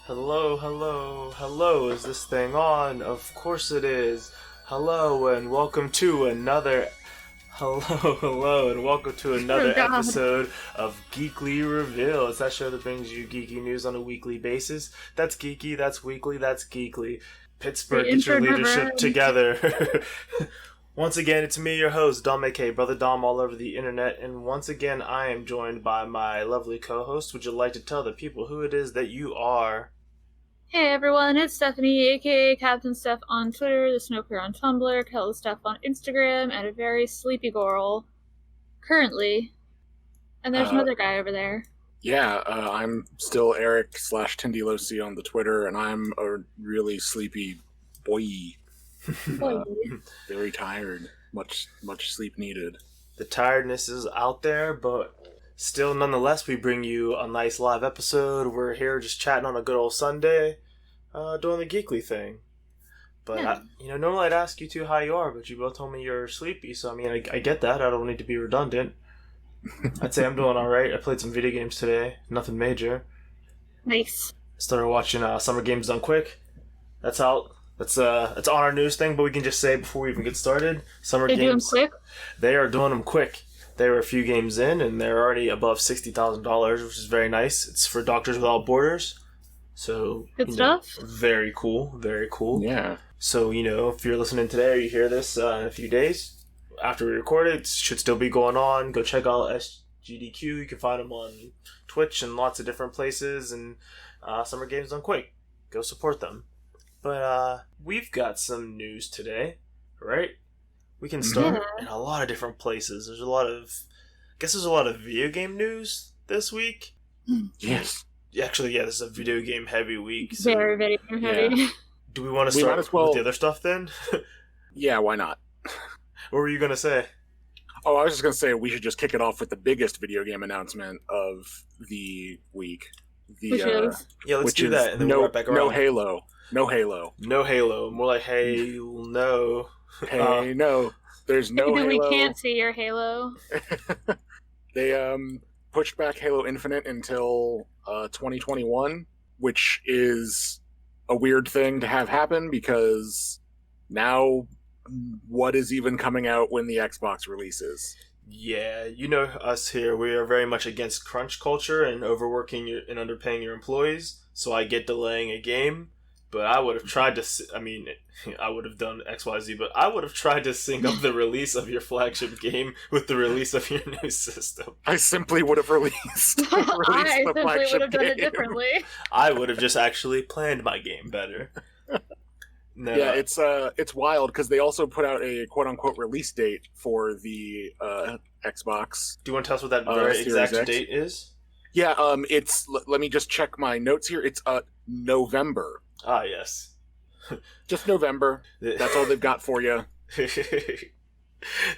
Hello, hello, hello, is this thing on? Of course it is. Hello and welcome to another hello and welcome to another episode of Geekly Reveal. It's that show that brings you geeky news on a weekly basis. That's geeky, that's weekly, that's geekly. Pittsburgh, get your leadership together. Once again, it's me, your host, Dom A.K., Brother Dom all over the internet, and once again, I am joined by my lovely co-host. Would you like to tell the people who it is that you are? Hey everyone, it's Stephanie, aka Captain Steph on Twitter, the Snowpiercer on Tumblr, Kelly Steph on Instagram, and a very sleepy girl, currently. And there's another guy over there. Yeah, I'm still Eric/Tindylosi on the Twitter, and I'm a really sleepy boy. Very tired. Much sleep needed. The tiredness is out there, but still, nonetheless, we bring you a nice live episode. We're here just chatting on a good old Sunday, doing the Geekly thing. But, yeah. Normally I'd ask you two how you are, but you both told me you're sleepy, so I get that. I don't need to be redundant. I'd say I'm doing alright. I played some video games today. Nothing major. Nice. Started watching Summer Games Done Quick. That's out. It's on our news thing, but we can just say before we even get started, Summer Games... They do them quick? They are doing them quick. They were a few games in, and they're already above $60,000, which is very nice. It's for Doctors Without Borders. So, good stuff. Very cool. Very cool. Yeah. So, if you're listening today or you hear this in a few days, after we record it should still be going on. Go check out SGDQ. You can find them on Twitch and lots of different places. And Summer Games Done Quick. Go support them. But we've got some news today, right? We can start in a lot of different places. There's a lot of video game news this week. Yes. Actually, this is a video game heavy week. So, very video game heavy. Yeah. Do we want to start with the other stuff then? Yeah, why not? What were you going to say? Oh, I was just going to say we should just kick it off with the biggest video game announcement of the week. Let's do that. And then we'll back around. No Halo. No Halo. More like, hey, no. Hey, no. There's no Halo. We can't see your Halo. They pushed back Halo Infinite until 2021, which is a weird thing to have happen because now what is even coming out when the Xbox releases? Yeah, us here, we are very much against crunch culture and overworking and underpaying your employees, so I get delaying a game. But I would have tried to, I would have done XYZ, but I would have tried to sync up the release of your flagship game with the release of your new system. I simply would have released the flagship game. I simply would have done it differently. I would have just actually planned my game better. No. Yeah, it's wild because they also put out a quote-unquote release date for the Xbox. Do you want to tell us what that very exact date is? Yeah, let me just check my notes here. It's November. Ah, yes. Just November. That's all they've got for you.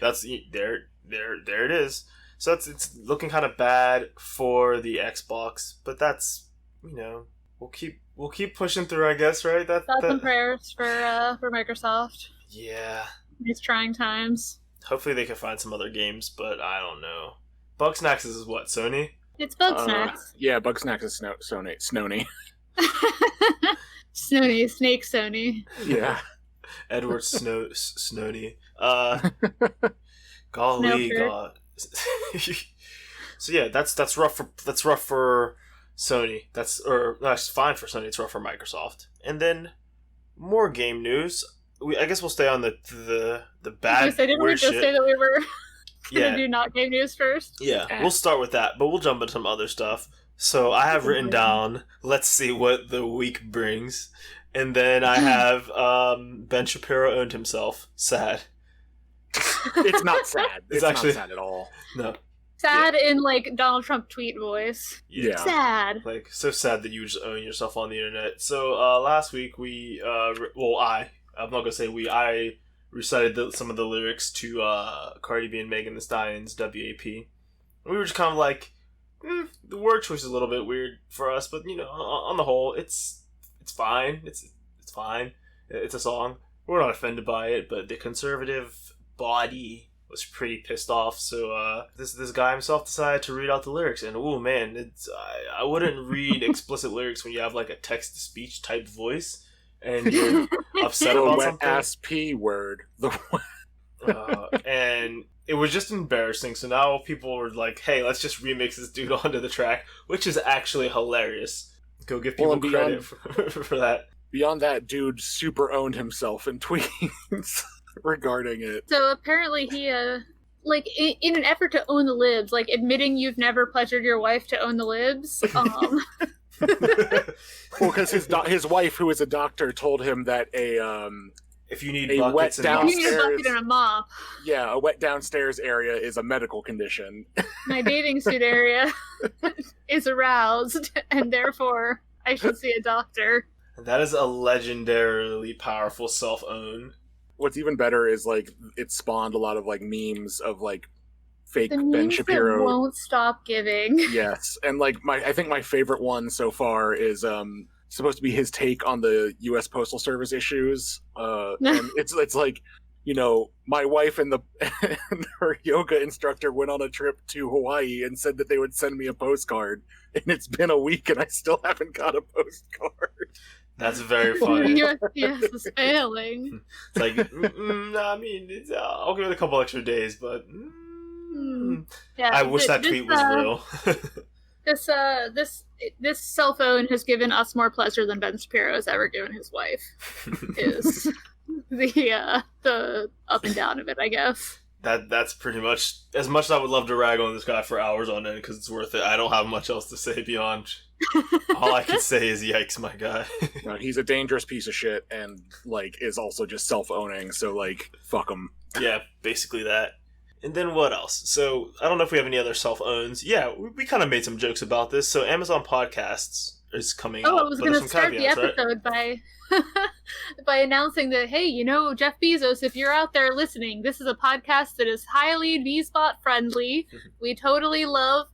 That's there it is. So it's looking kind of bad for the Xbox, but that's we'll keep pushing through, I guess, right? Thoughts and prayers for Microsoft. Yeah. These trying times. Hopefully they can find some other games, but I don't know. Bugsnax is what, Sony? It's Bugsnax. Yeah, Bugsnax is Sony. Snowny, Snake Sony. Yeah. Edward Snowny. Golly God. So yeah, that's rough for Sony. That's fine for Sony. It's rough for Microsoft. And then more game news. I guess we'll stay on the bad. Didn't we just say that we were gonna do not game news first? Yeah, we'll start with that, but we'll jump into some other stuff. So I have written down, let's see what the week brings. And then I have Ben Shapiro owned himself. Sad. It's not sad. It's actually not sad at all. No. Sad in Donald Trump tweet voice. Yeah. Sad. So sad that you just own yourself on the internet. So last week we, I'm not going to say we, I recited some of the lyrics to Cardi B and Megan Thee Stallion's WAP. And we were just kind of like, the word choice is a little bit weird for us, but on the whole, it's fine. It's fine. It's a song. We're not offended by it, but the conservative body was pretty pissed off. So this guy himself decided to read out the lyrics, and oh man, I wouldn't read explicit lyrics when you have like a text to speech type voice and you're upset The about wet something. ass P word. And it was just embarrassing. So now people were like, "Hey, let's just remix this dude onto the track," which is actually hilarious. Go give people credit for that. Beyond that, dude super owned himself in tweets regarding it. So apparently he, like, in an effort to own the libs, like admitting you've never pleasured your wife to own the libs. Well, because his wife, who is a doctor, told him that if you need a buckets wet and mops, you need a bucket and a mop. Yeah, a wet downstairs area is a medical condition. My bathing suit area is aroused, and therefore I should see a doctor. that is a legendarily powerful self-own. What's even better is like it spawned a lot of like memes of like fake The Ben memes Shapiro. that won't stop giving. Yes, and like I think my favorite one so far is supposed to be his take on the U.S. Postal Service issues. And it's like, you know, my wife and and her yoga instructor went on a trip to Hawaii and said that they would send me a postcard, and it's been a week and I still haven't got a postcard. That's very funny. USPS is failing. It's like, I mean, I'll give it a couple extra days, but Yeah, I wish that tweet was real. This cell phone has given us more pleasure than Ben Shapiro has ever given his wife. Is the up and down of it, I guess. That's pretty much as much as I would love to rag on this guy for hours on end because it's worth it. I don't have much else to say beyond. All I can say is yikes, my guy. No, he's a dangerous piece of shit, and like is also just self-owning. So like, fuck him. Yeah, basically that. And then what else? So I don't know if we have any other self-owns. Yeah, we kind of made some jokes about this. So Amazon Podcasts is coming out. I was going to start the episode by by announcing that, hey, you know, Jeff Bezos, if you're out there listening, this is a podcast that is highly V-Spot friendly. We totally love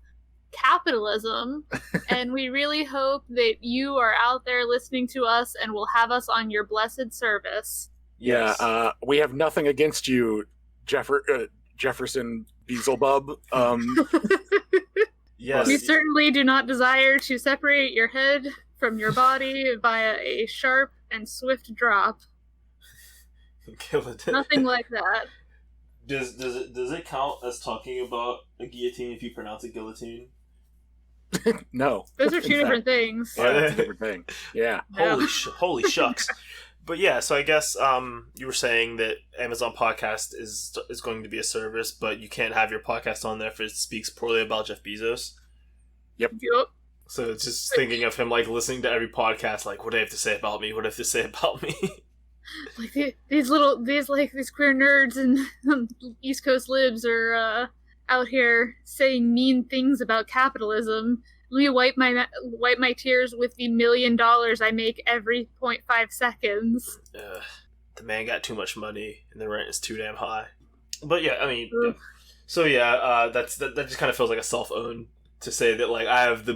capitalism, and we really hope that you are out there listening to us and will have us on your blessed service. Yes. Yeah, we have nothing against you, Jefferson Beelzebub. Yes. We certainly do not desire to separate your head from your body via a sharp and swift drop. Nothing like that. Does it count as talking about a guillotine if you pronounce it guillotine? No. Those are two different things. Yeah, that's a different thing. Yeah. Holy shucks. But yeah, so I guess you were saying that Amazon Podcast is going to be a service, but you can't have your podcast on there if it speaks poorly about Jeff Bezos. Yep. So it's just thinking of him like listening to every podcast, like, what do they have to say about me? What do they have to say about me? Like these queer nerds and East Coast libs are out here saying mean things about capitalism. Let me wipe my tears with the $1 million I make every 0.5 seconds. The man got too much money, and the rent is too damn high. But yeah, I mean, yeah. So yeah, that just kind of feels like a self-own to say that like I have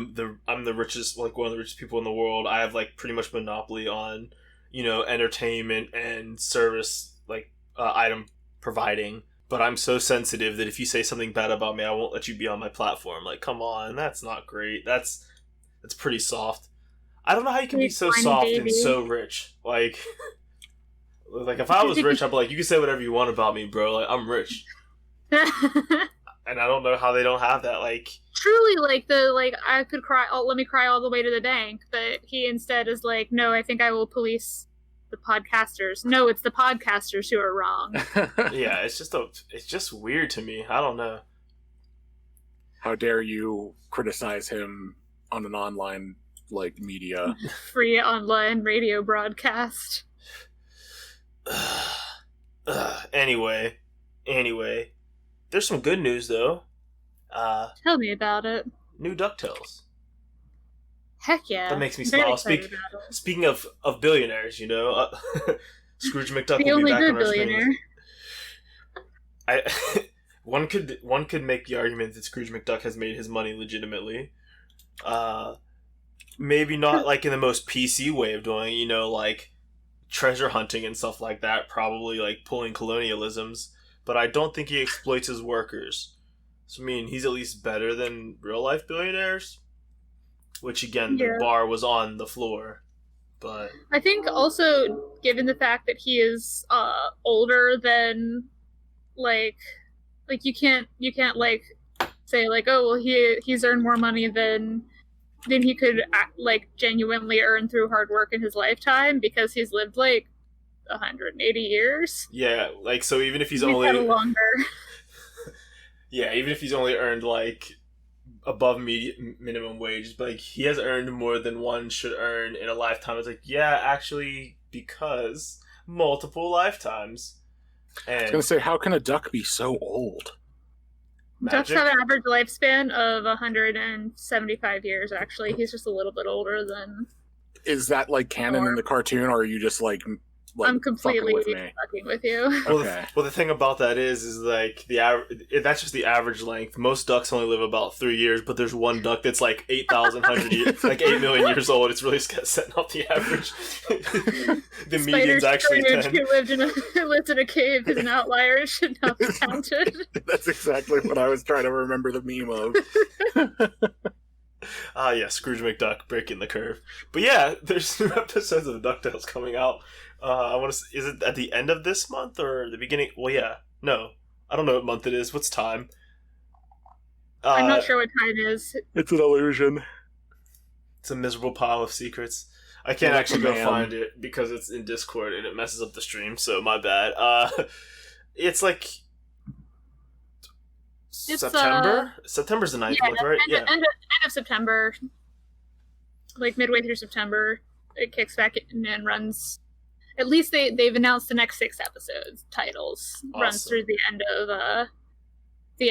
I'm the richest, like one of the richest people in the world. I have like pretty much monopoly on, you know, entertainment and service like item providing. But I'm so sensitive that if you say something bad about me, I won't let you be on my platform. Like, come on, that's not great. That's pretty soft. I don't know how you can be so soft and so rich. Like if I was rich, I'd be like, you can say whatever you want about me, bro. Like, I'm rich. And I don't know how they don't have that. Like, truly, I could cry. Let me cry all the way to the bank. But he instead is like, no, I think I will police the podcasters. No, it's the podcasters who are wrong. Yeah, it's just weird to me. I don't know. How dare you criticize him on an online like media? Free online radio broadcast. Anyway, there's some good news though. Tell me about it. New DuckTales. Heck yeah. That makes me smile. Speaking of billionaires, you know, Scrooge McDuck will be back on our screens. One could make the argument that Scrooge McDuck has made his money legitimately. Maybe not like in the most PC way of doing it, you know, like treasure hunting and stuff like that, probably like pulling colonialisms. but I don't think he exploits his workers. So, I mean, he's at least better than real-life billionaires. Which, again, the bar was on the floor. But I think also, given the fact that he is older than, like you can't like say like, oh well, he's earned more money than he could like genuinely earn through hard work in his lifetime, because he's lived like 180 years. Yeah, like, so even if he's only had longer. Yeah, even if he's only earned like above minimum wage, but like he has earned more than one should earn in a lifetime. It's like, yeah, actually, because multiple lifetimes. And I was gonna say, how can a duck be so old? Ducks have an average lifespan of 175 years, actually. He's just a little bit older than... Is that, like, canon in the cartoon, or are you just, like I'm completely fucking with you. Okay. Well, the thing about that is like that's just the average length. Most ducks only live about 3 years, but there's one duck that's like 8,100 years, like 8 million years old. It's really setting up the average. The median's actually 10. Who lived in a cave is an outlier and should not be counted. That's exactly what I was trying to remember the meme of. Yeah, Scrooge McDuck breaking the curve. But yeah, there's new episodes of DuckTales coming out. I want to. Is it at the end of this month or the beginning? Well, yeah. No, I don't know what month it is. What's time? I'm not sure what time it is. It's an illusion. It's a miserable pile of secrets. I can't actually go find it because it's in Discord and it messes up the stream. So my bad. It's like September. September's the 9th month, right? End of September. Like midway through September, it kicks back in and runs. At least they've announced the next 6 episodes titles. Awesome. Runs through the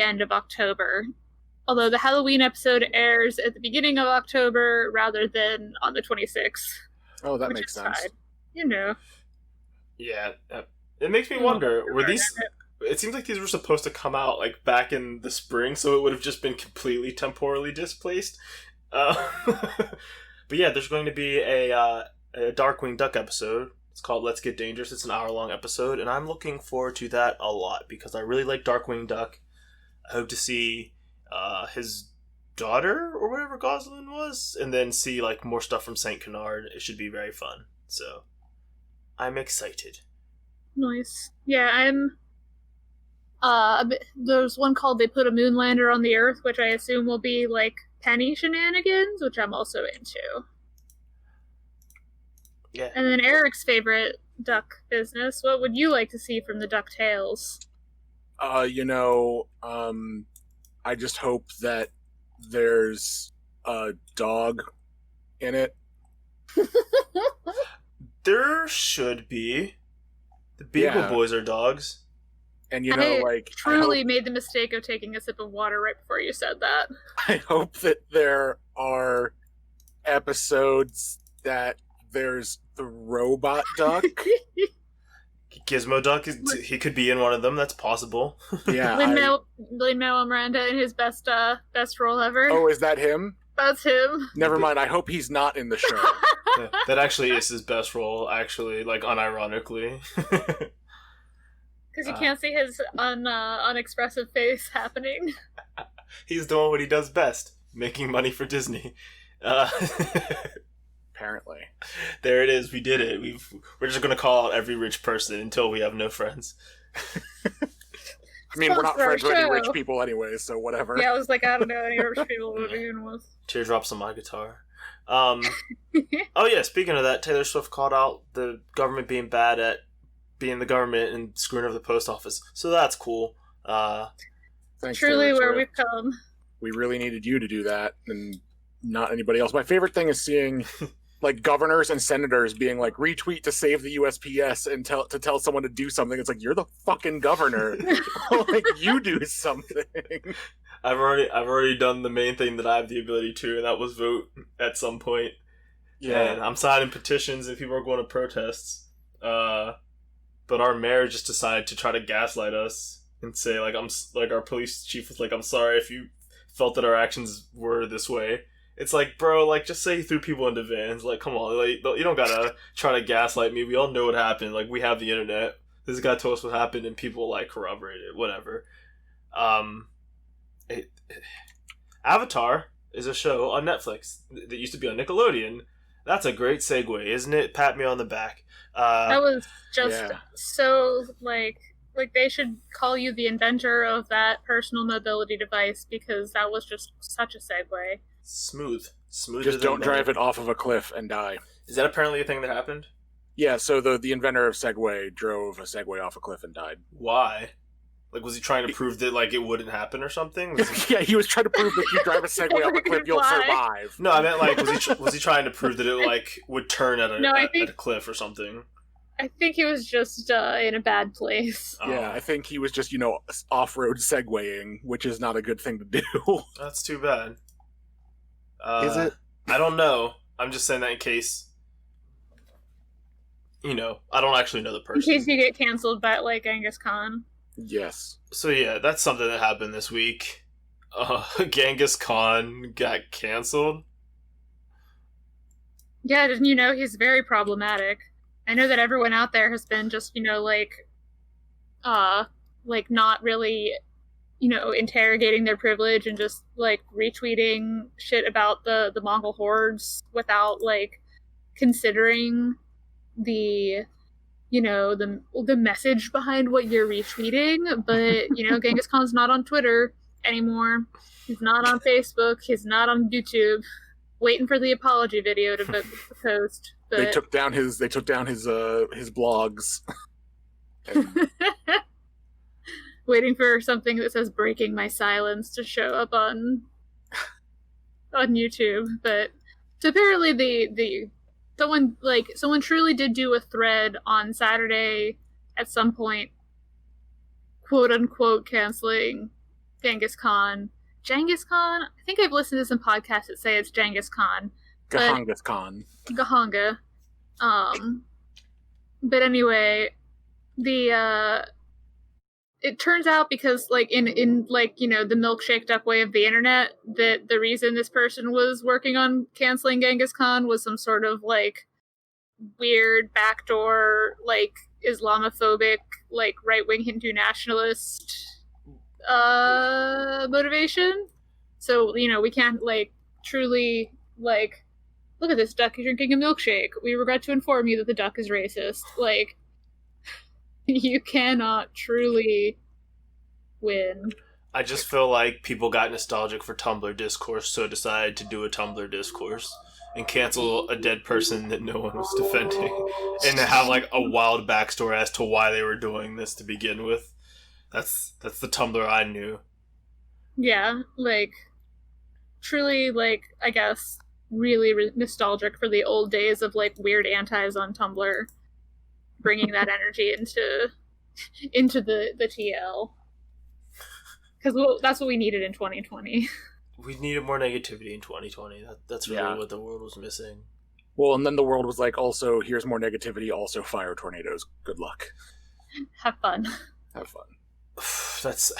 end of October. Although the Halloween episode airs at the beginning of October rather than on the 26th. Oh, that makes sense. Tied. You know. Yeah, it makes me wonder. Were these? It seems like these were supposed to come out like back in the spring, so it would have just been completely temporally displaced. But yeah, there's going to be a Darkwing Duck episode. It's called Let's Get Dangerous. It's an hour-long episode, and I'm looking forward to that a lot because I really like Darkwing Duck. I hope to see his daughter or whatever Goslin was, and then see like more stuff from Saint Canard. It should be very fun. So I'm excited. Nice. Yeah, I'm. There's one called They Put a Moonlander on the Earth, which I assume will be like Penny shenanigans, which I'm also into. Yeah. And then Eric's favorite duck business. What would you like to see from the DuckTales? I just hope that there's a dog in it. There should be. The Beagle Boys are dogs. And I truly made the mistake of taking a sip of water right before you said that. I hope that there are episodes that there's the robot duck. Gizmo Duck, he could be in one of them. That's possible. Yeah. Lin-Manuel Miranda in his best role ever. Oh, is that him? That's him. Never mind. I hope he's not in the show. Yeah, that actually is his best role, actually, like unironically. Because you can't see his unexpressive face happening. He's doing what he does best, making money for Disney. Apparently. There it is. We did it. We're just going to call out every rich person until we have no friends. I mean, we're not friends with any rich people anyway, so whatever. Yeah, I was like, I don't know any rich people to begin with. Teardrops on my guitar. Oh yeah, speaking of that, Taylor Swift called out the government being bad at being the government and screwing over the post office. So that's cool. Thanks, truly where we've come. We really needed you to do that and not anybody else. My favorite thing is seeing like governors and senators being like, retweet to save the USPS and tell someone to do something. It's like, you're the fucking governor. Like, you do something. I've already done the main thing that I have the ability to, and that was vote at some point. Yeah, and I'm signing petitions and people are going to protests. But our mayor just decided to try to gaslight us and say like our police chief was like, I'm sorry if you felt that our actions were this way. It's like, bro, like just say you threw people into vans. Like, come on, like you don't gotta try to gaslight me. We all know what happened. Like, we have the internet. This guy told us what happened, and people like corroborated it. Whatever. Um, Avatar is a show on Netflix that used to be on Nickelodeon. That's a great segue, isn't it? Pat me on the back. That was just so like they should call you the inventor of that personal mobility device, because that was just such a segue. Smooth. Just don't drive it off of a cliff and die. Is that apparently a thing that happened? Yeah, so the inventor of Segway drove a Segway off a cliff and died. Why? Like, was he trying to prove that, like, it wouldn't happen or something? Yeah, he was trying to prove that if you drive a Segway off a cliff, you'll survive. No, I meant, like, was he trying to prove that it, like, would turn at a cliff or something? I think he was just in a bad place. Yeah, I think he was just, off-road Segwaying, which is not a good thing to do. That's too bad. Is it? I don't know. I'm just saying that in case... I don't actually know the person. In case you get canceled by, like, Genghis Khan. Yes. So yeah, that's something that happened this week. Genghis Khan got canceled. Yeah, didn't you know he's very problematic? I know that everyone out there has been just, not really, interrogating their privilege and just, like, retweeting shit about the Mongol hordes without, like, considering the message behind what you're retweeting. But Genghis Khan's not on Twitter anymore. He's not on Facebook. He's not on YouTube. Waiting for the apology video to post. But... They took down his blogs. Waiting for something that says "breaking my silence" to show up on YouTube. But so apparently someone truly did do a thread on Saturday at some point, quote unquote, canceling Genghis Khan. Genghis Khan? I think I've listened to some podcasts that say it's Genghis Khan. Gahanga Khan. Gahanga. But anyway, it turns out, because like in the milkshaked up way of the internet, that the reason this person was working on canceling Genghis Khan was some sort of like weird backdoor, like Islamophobic, like right-wing Hindu nationalist motivation. So we can't like truly like, look at this duck, you're drinking a milkshake. We regret to inform you that the duck is racist. Like, you cannot truly win. I just feel like people got nostalgic for Tumblr discourse, so decided to do a Tumblr discourse and cancel a dead person that no one was defending, and to have like a wild backstory as to why they were doing this to begin with. That's the Tumblr I knew. Yeah, like truly, like I guess really nostalgic for the old days of like weird antis on Tumblr, bringing that energy into the TL, because that's what we needed in 2020. We needed more negativity in 2020. That's really what the world was missing. Well, and then the world was like, also, here's more negativity, also fire tornadoes. Good luck. Have fun. Have fun. That's...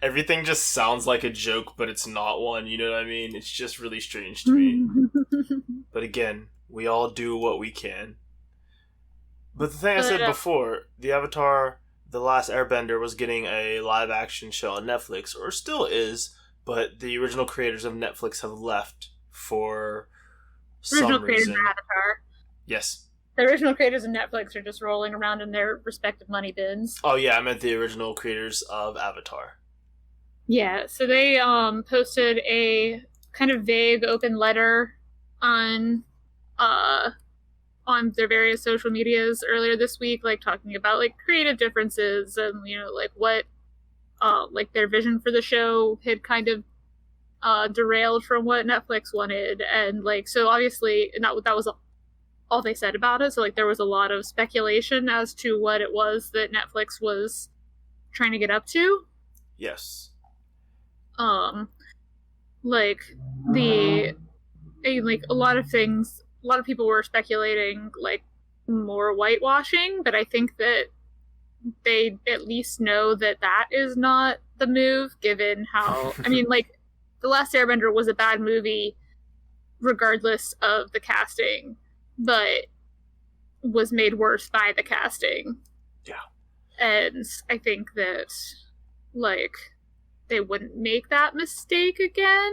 Everything just sounds like a joke, but it's not one, you know what I mean? It's just really strange to me. But again, we all do what we can. But the thing I said before, the Avatar, The Last Airbender was getting a live-action show on Netflix, or still is, but the original creators of Netflix have left for some reason. Original creators of Avatar. Yes. The original creators of Netflix are just rolling around in their respective money bins. Oh yeah, I meant the original creators of Avatar. Yeah, so they posted a kind of vague open letter on their various social medias earlier this week, like talking about like creative differences and like what like their vision for the show had kind of derailed from what Netflix wanted, and like so obviously that was all they said about it. So like there was a lot of speculation as to what it was that Netflix was trying to get up to. Yes. Like a lot of things. A lot of people were speculating like more whitewashing, but I think that they at least know that is not the move, given how I mean, like The Last Airbender was a bad movie regardless of the casting, but was made worse by the casting. Yeah. And I think that, like, they wouldn't make that mistake again.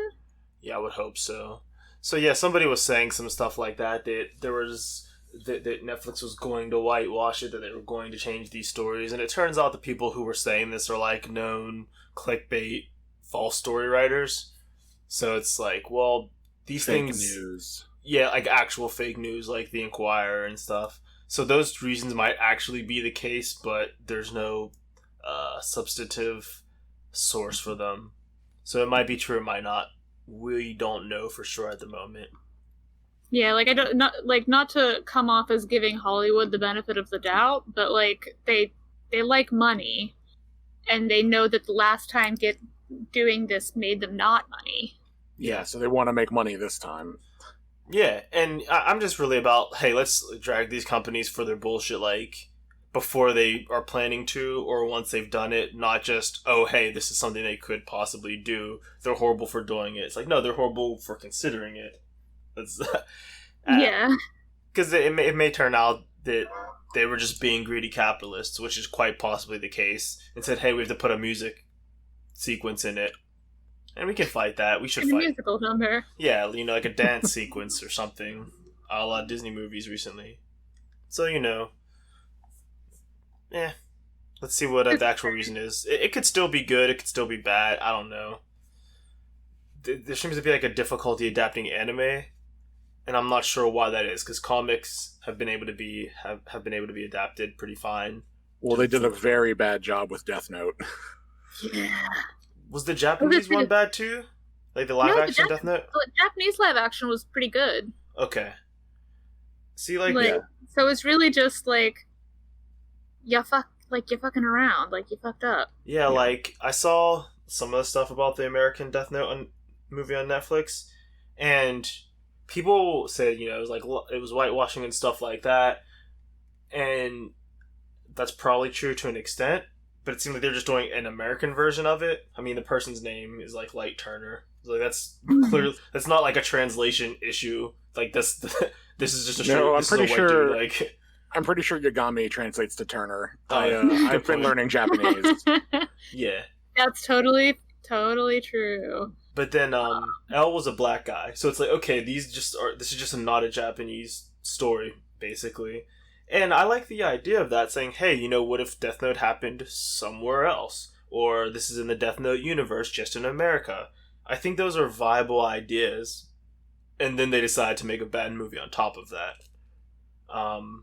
Yeah, I would hope so. So yeah, somebody was saying some stuff like that that Netflix was going to whitewash it, that they were going to change these stories, and it turns out the people who were saying this are like known clickbait false story writers. So it's like, well, these Fake things, news. yeah, like actual fake news, like the Inquirer and stuff. So those reasons might actually be the case, but there's no substantive source for them. So it might be true, it might not. We don't know for sure at the moment. Yeah, like, I don't, not to come off as giving Hollywood the benefit of the doubt, but like they like money, and they know that the last time doing this made them not money. Yeah, so they want to make money this time. Yeah, and I'm just really about, hey, let's drag these companies for their bullshit, like, before they are planning to, or once they've done it, not just, oh, hey, this is something they could possibly do. They're horrible for doing it. It's like, no, they're horrible for considering it. That's, yeah. Because it may turn out that they were just being greedy capitalists, which is quite possibly the case, and said, hey, we have to put a music sequence in it. And we can fight that. We should fight. A musical number. Yeah, like a dance sequence or something, a la Disney movies recently. So, let's see what the actual reason is. It could still be good, it could still be bad, I don't know. There seems to be like a difficulty adapting anime, and I'm not sure why that is, because comics have been able to be adapted pretty fine. Well, they did a very bad job with Death Note. Yeah. Was the Japanese one bad too? Like the live action Death Note? The Japanese live action was pretty good. Okay. See, so it's really just like, you're fucking around, like you fucked up. Yeah, like I saw some of the stuff about the American Death Note movie on Netflix, and people said, it was like it was whitewashing and stuff like that, and that's probably true to an extent. But it seems like they're just doing an American version of it. I mean, the person's name is like Light Turner. Like that's clearly that's not like a translation issue. Like this is just a straight. No, I'm pretty sure. Dude, like, I'm pretty sure Yagami translates to Turner. Oh, I've been learning Japanese. Yeah, that's totally true. But then L was a black guy, so it's like, okay, this is just not a Japanese story, basically. And I like the idea of that, saying, hey, what if Death Note happened somewhere else? Or this is in the Death Note universe, just in America. I think those are viable ideas. And then they decide to make a bad movie on top of that.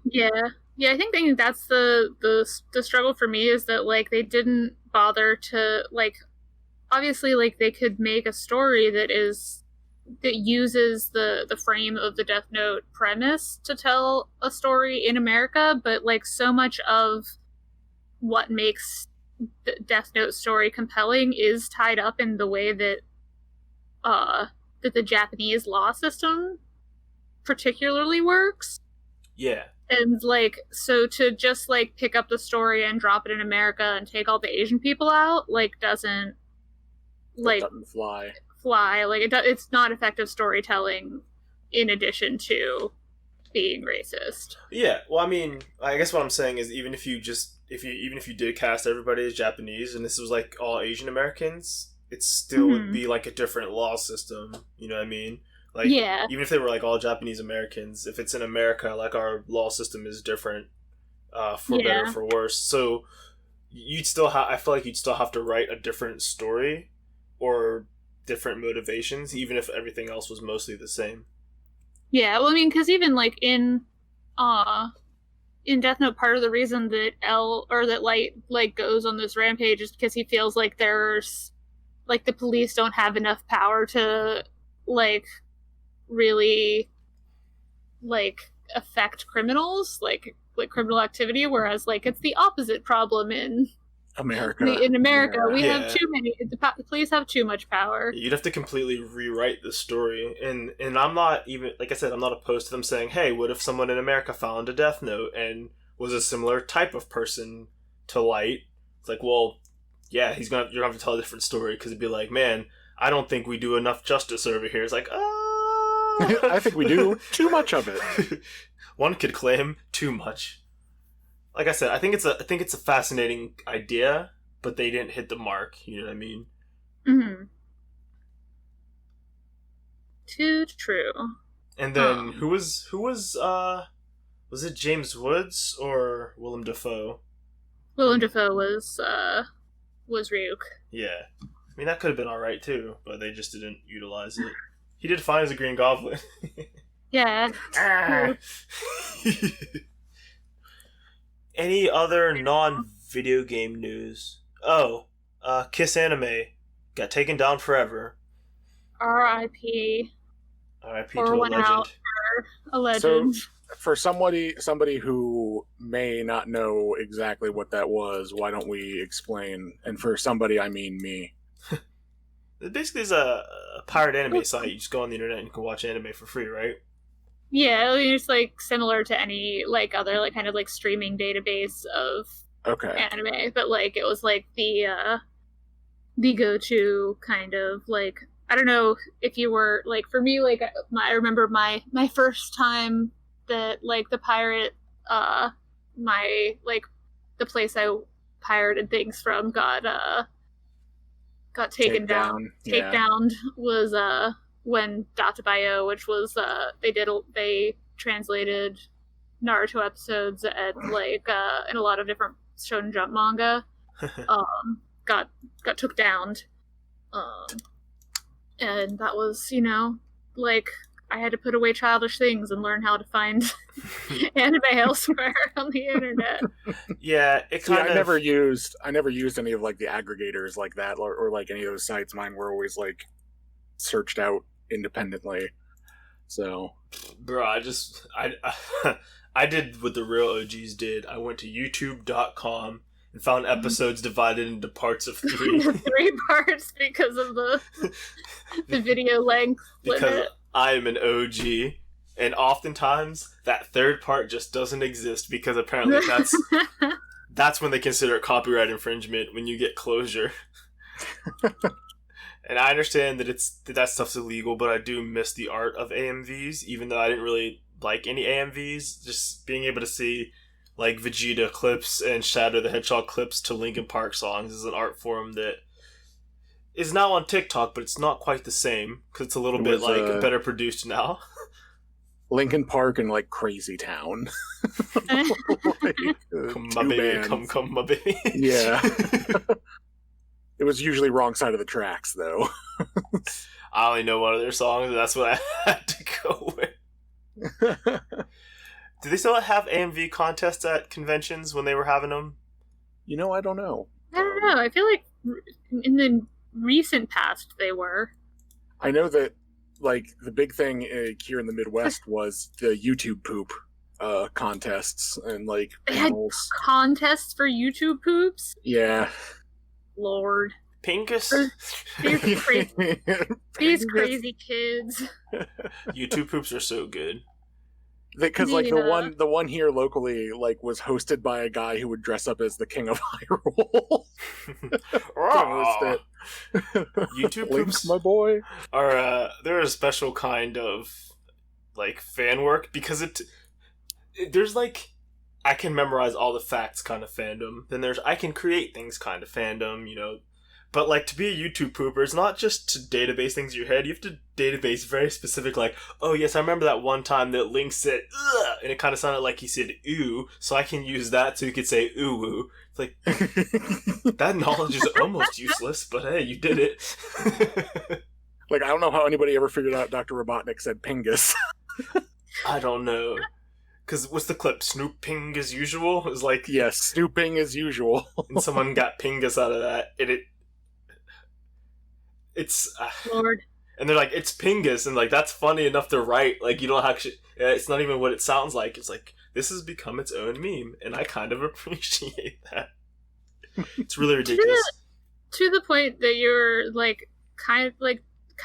Yeah, I think that's the struggle for me, is that, like, they didn't bother to, like, obviously, like, they could make a story that uses the frame of the Death Note premise to tell a story in America, but like so much of what makes the Death Note story compelling is tied up in the way that that the Japanese law system particularly works. Yeah. And like, so to just like pick up the story and drop it in America and take all the Asian people out, like, doesn't fly. Like, it's not effective storytelling in addition to being racist. Yeah, well, I mean, I guess what I'm saying is, even if you did cast everybody as Japanese and this was like all Asian Americans, it still would be like a different law system. You know what I mean? Like, yeah. Even if they were like all Japanese Americans, if it's in America, like, our law system is different, for better or for worse. So I feel like you'd still have to write a different story or different motivations, even if everything else was mostly the same. Yeah, well, I mean, because even like in Death Note, part of the reason that Light like goes on this rampage is because he feels like there's like the police don't have enough power to like really like affect criminals, like criminal activity, whereas like it's the opposite problem in America. We have too many. The police have too much power. You'd have to completely rewrite the story, and I'm not even, like I said, I'm not opposed to them saying, hey, what if someone in America found a Death Note and was a similar type of person to Light? It's like, well, yeah, you're gonna have to tell a different story, because it'd be like, man, I don't think we do enough justice over here. It's like, I think we do too much of it. One could claim too much. like I said, I think it's a fascinating idea, but they didn't hit the mark. You know what I mean? Mm-hmm. Too true. And then who was it James Woods or Willem Dafoe? Willem Dafoe was Ryuk. Yeah. I mean, that could have been alright too, but they just didn't utilize it. He did fine as a Green Goblin. Yeah. Any other non-video game news? Oh, Kiss Anime got taken down forever. R.I.P. R.I.P. to a legend. Out for a legend. So, for somebody who may not know exactly what that was, why don't we explain? And for somebody, I mean me. It basically is a pirate anime site. You just go on the internet and you can watch anime for free, right? Yeah, I mean, it's like similar to any like other like kind of like streaming database of anime, but like it was like the go-to kind of like, I don't know if you were like, for me, like I remember my first time that like the pirate my like the place I pirated things from got taken down. Takedown was when Databayo, which was they translated Naruto episodes and like in a lot of different Shonen Jump manga, got took down, and that was, you know, like I had to put away childish things and learn how to find anime elsewhere on the internet. Yeah, I never used any of like the aggregators like that or like any of those sites. Mine were always like searched out independently. So, bro, I did what the real OGs did. I went to youtube.com and found episodes divided into parts of 3. 3 parts because of the video length limit. Because I am an OG, and oftentimes that third part just doesn't exist because apparently that's when they consider it copyright infringement, when you get closure. And I understand that stuff's illegal, but I do miss the art of AMVs, even though I didn't really like any AMVs. Just being able to see like Vegeta clips and Shadow the Hedgehog clips to Linkin Park songs is an art form that is now on TikTok, but it's not quite the same because it's a little bit like better produced now. Linkin Park and like Crazy Town. Like, come my baby, bands. come my baby. Yeah. It was usually wrong side of the tracks, though. I only know one of their songs, and that's what I had to go with. Do they still have AMV contests at conventions when they were having them? You know, I don't know. I don't know. I feel like in the recent past they were. I know that, like, the big thing here in the Midwest was the YouTube poop contests and, like, panels. Had contests for YouTube poops? Yeah. Lord. Pinkus? These crazy kids. YouTube poops are so good. Because like the one here locally like was hosted by a guy who would dress up as the King of Hyrule. YouTube Links, poops, my boy, are they're a special kind of like fan work because there's like I can memorize all the facts kind of fandom. Then there's I can create things kind of fandom, you know. But, like, to be a YouTube pooper, it's not just to database things in your head. You have to database very specific, like, oh, yes, I remember that one time that Link said, ugh, and it kind of sounded like he said, ooh, so I can use that so you could say, ooh. It's like, that knowledge is almost useless, but hey, you did it. Like, I don't know how anybody ever figured out Dr. Robotnik said Pingus. I don't know. Because what's the clip? Snooping as usual? It was like... Yes, snooping as usual. And someone got Pingus out of that, and it's Lord. And they're like, it's Pingus, and like that's funny enough to write. Like you don't actually, it's not even what it sounds like. It's like this has become its own meme, and I kind of appreciate that. It's really ridiculous. To the point that you're like kind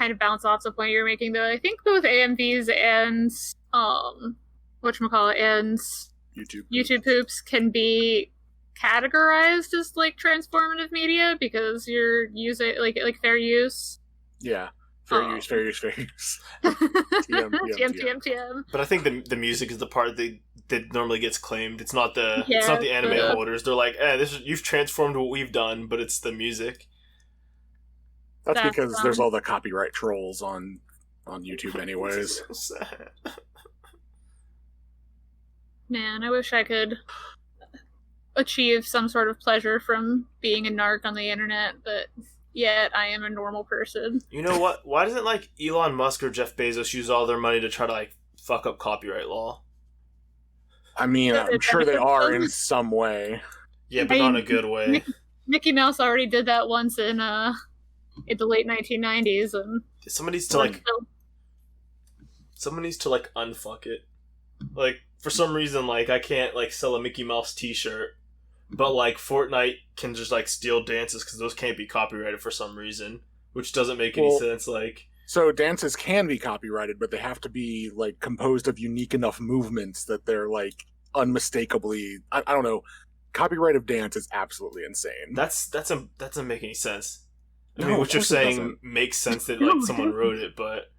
of bounce off the point you're making, though. I think both AMVs and whatchamacallit and YouTube poops can be categorized as like transformative media because you're using like fair use. Yeah, fair use. TM. But I think the music is the part that that normally gets claimed. It's not the anime holders. They're like, you've transformed what we've done, but it's the music. That's because there's all the copyright trolls on YouTube anyways. So sad. Man, I wish I could achieve some sort of pleasure from being a narc on the internet, but yet I am a normal person. You know what? Why doesn't like Elon Musk or Jeff Bezos use all their money to try to like fuck up copyright law? I mean, I'm sure they are in some way. Yeah, but not in a good way. Mickey Mouse already did that once in the late 1990s, and someone needs to unfuck it. Like, for some reason, like, I can't like sell a Mickey Mouse t-shirt, but like Fortnite can just like steal dances because those can't be copyrighted for some reason, which doesn't make any sense. Like, so dances can be copyrighted, but they have to be like composed of unique enough movements that they're like unmistakably. I don't know. Copyright of dance is absolutely insane. That doesn't make any sense. I mean, what you're saying makes sense that like someone wrote it, but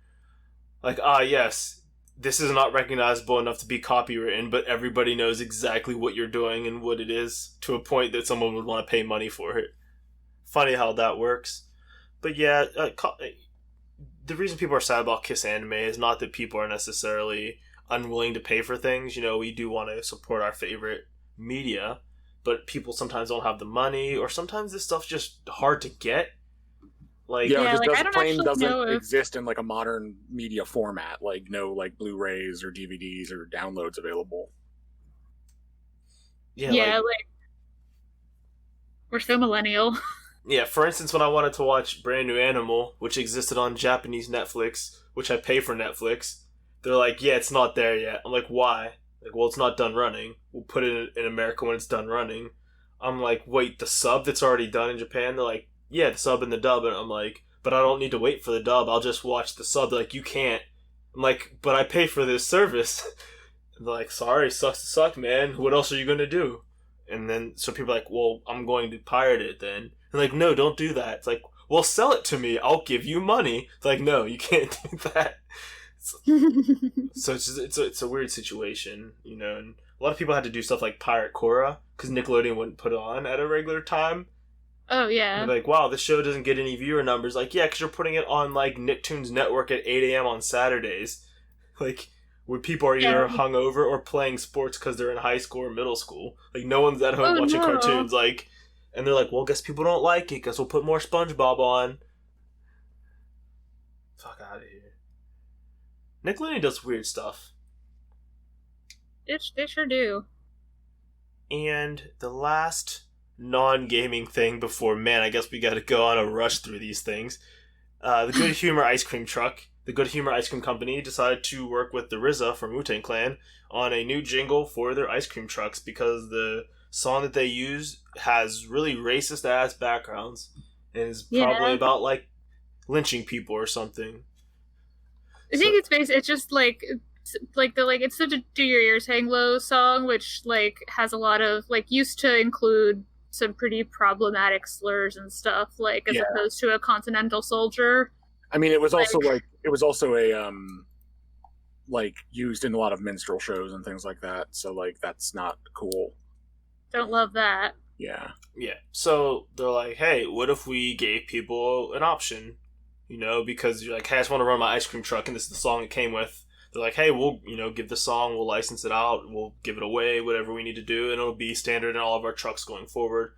like yes, this is not recognizable enough to be copywritten, but everybody knows exactly what you're doing and what it is to a point that someone would want to pay money for it. Funny how that works. But yeah, the reason people are sad about Kiss Anime is not that people are necessarily unwilling to pay for things. You know, we do want to support our favorite media, but people sometimes don't have the money, or sometimes this stuff's just hard to get. Like, doesn't exist in like a modern media format, like no like Blu-rays or DVDs or downloads available. Yeah, like we're so millennial. Yeah, for instance, when I wanted to watch Brand New Animal, which existed on Japanese Netflix, which I pay for Netflix, they're like, yeah, it's not there yet. I'm like, why? Like, well, it's not done running. We'll put it in America when it's done running. I'm like, wait, the sub that's already done in Japan? They're like, yeah, the sub and the dub. And I'm like, but I don't need to wait for the dub. I'll just watch the sub. They're like, you can't. I'm like, but I pay for this service. And they're like, sorry, sucks to suck, man. What else are you going to do? And then, so people are like, well, I'm going to pirate it then. And like, no, don't do that. It's like, well, sell it to me. I'll give you money. It's like, no, you can't do that. So it's a weird situation, you know. And a lot of people had to do stuff like pirate Korra because Nickelodeon wouldn't put it on at a regular time. Oh, yeah. And they're like, wow, this show doesn't get any viewer numbers. Like, yeah, because you're putting it on, like, Nicktoons Network at 8 a.m. on Saturdays. Like, when people are either hungover or playing sports because they're in high school or middle school. Like, no one's at home watching cartoons. Like, and they're like, well, guess people don't like it. Guess we'll put more SpongeBob on. Fuck out of here. Nickelodeon does weird stuff. They sure do. And the last non-gaming thing before, man, I guess we gotta go on a rush through these things. The Good Humor Ice Cream Truck, the Good Humor Ice Cream Company, decided to work with the RZA from Wu-Tang Clan on a new jingle for their ice cream trucks because the song that they use has really racist-ass backgrounds and is probably about, like, lynching people or something. I think it's just, it's such a Do Your Ears Hang Low song, which, like, has a lot of, like, used to include some pretty problematic slurs and stuff, like, as opposed to a Continental Soldier. I mean, it was also a like used in a lot of minstrel shows and things like that. So like that's not cool. Don't love that. Yeah. Yeah. So they're like, hey, what if we gave people an option? You know, because you're like, hey, I just want to run my ice cream truck, and this is the song it came with. They're like, hey, we'll give the song, we'll license it out, we'll give it away, whatever we need to do, and it'll be standard in all of our trucks going forward.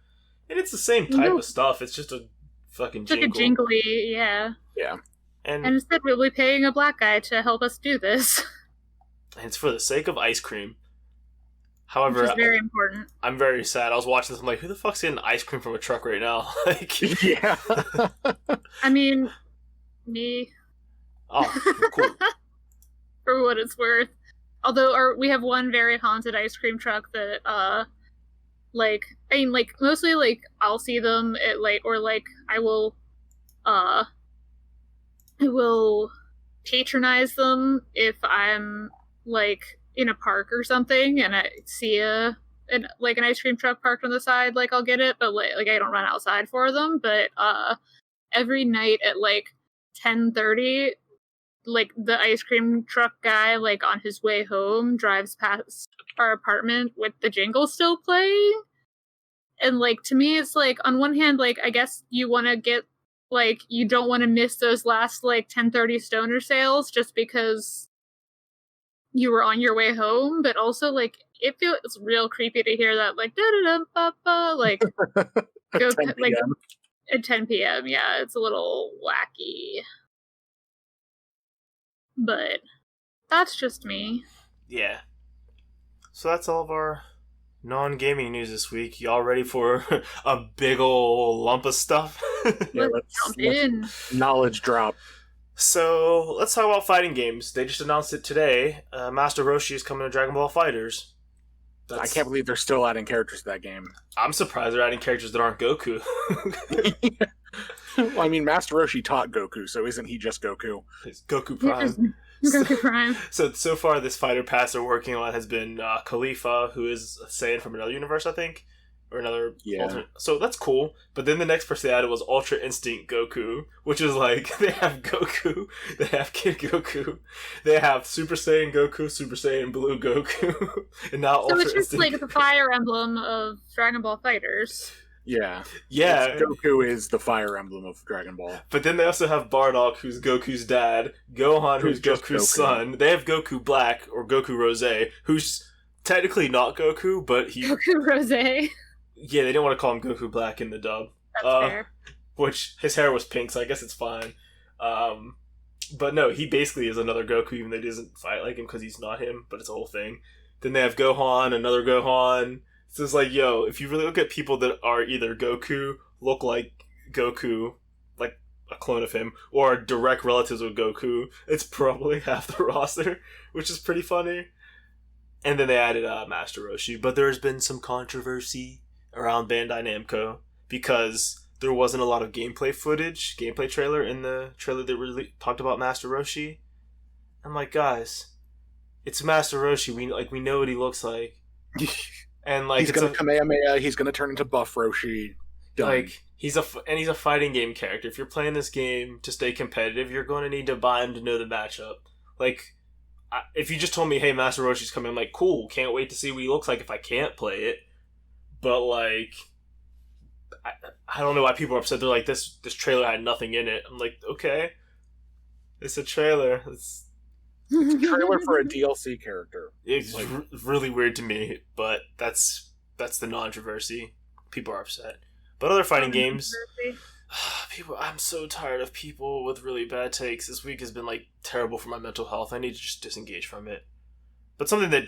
And it's the same type of stuff. It's just a fucking jingle. Like a jingly, yeah. Yeah. And instead we'll be paying a black guy to help us do this. And it's for the sake of ice cream. However, which is very important. I'm very sad. I was watching this, I'm like, who the fuck's getting ice cream from a truck right now? Like, yeah. I mean, me. Oh, cool. For what it's worth. Although we have one very haunted ice cream truck that, mostly, like, I'll see them at, like, or, like, I will patronize them if I'm, like, in a park or something, and I see an ice cream truck parked on the side, like, I'll get it, but, like, I don't run outside for them, but, every night at, like, 10:30, like the ice cream truck guy, like on his way home, drives past our apartment with the jingle still playing. And like to me, it's like on one hand, like I guess you want to get like you don't want to miss those last like 10:30 stoner sales just because you were on your way home, but also like it feels real creepy to hear that like da da da ba ba like go 10 like p.m. at 10 p.m. Yeah, it's a little wacky, but that's just me. Yeah. So that's all of our non-gaming news this week. Y'all ready for a big ol' lump of stuff? Yeah, Let's jump in. Knowledge drop. So let's talk about fighting games. They just announced it today. Master Roshi is coming to Dragon Ball FighterZ. I can't believe they're still adding characters to that game. I'm surprised they're adding characters that aren't Goku. Well, I mean, Master Roshi taught Goku, so isn't he just Goku? It's Goku Prime. Goku Prime. So far, this fighter pass they're working on has been Khalifa, who is a Saiyan from another universe, I think, or another alternate. So that's cool. But then the next person they added was Ultra Instinct Goku, which is like they have Goku, they have Kid Goku, they have Super Saiyan Goku, Super Saiyan Blue Goku, and now So Ultra it's just Instinct. like the fire emblem of Dragon Ball Fighters. Yeah. Yeah. Goku is the fire emblem of Dragon Ball. But then they also have Bardock, who's Goku's dad, Gohan, who's just Goku's Goku. son. They have Goku Black, or Goku Rose, who's technically not Goku, but he... Goku Rose. Yeah, they didn't want to call him Goku Black in the dub. That's fair. Which, his hair was pink, so I guess it's fine. But no, he basically is another Goku, even though he doesn't fight like him, because he's not him, but it's a whole thing. Then they have Gohan, another Gohan... So it's like, yo, if you really look at people that are either Goku, look like Goku, like a clone of him, or are direct relatives with Goku, it's probably half the roster, which is pretty funny. And then they added Master Roshi, but there's been some controversy around Bandai Namco because there wasn't a lot of gameplay trailer in the trailer that really talked about Master Roshi. I'm like, guys, it's Master Roshi. We know what he looks like. And like he's gonna Kamehameha. He's gonna turn into Buff Roshi. Done. Like he's a fighting game character. If you're playing this game to stay competitive, you're going to need to buy him to know the matchup. Like if you just told me, "Hey, Master Roshi's coming," I'm like, "Cool, can't wait to see what he looks like if I can't play it." But like, I don't know why people are upset. They're like, "This trailer had nothing in it." I'm like, "Okay, it's a trailer. It's a trailer for a DLC character." It's really weird to me, but that's the controversy. People are upset. But other fighting games, I'm so tired of people with really bad takes. This week has been like terrible for my mental health. I need to just disengage from it. But something that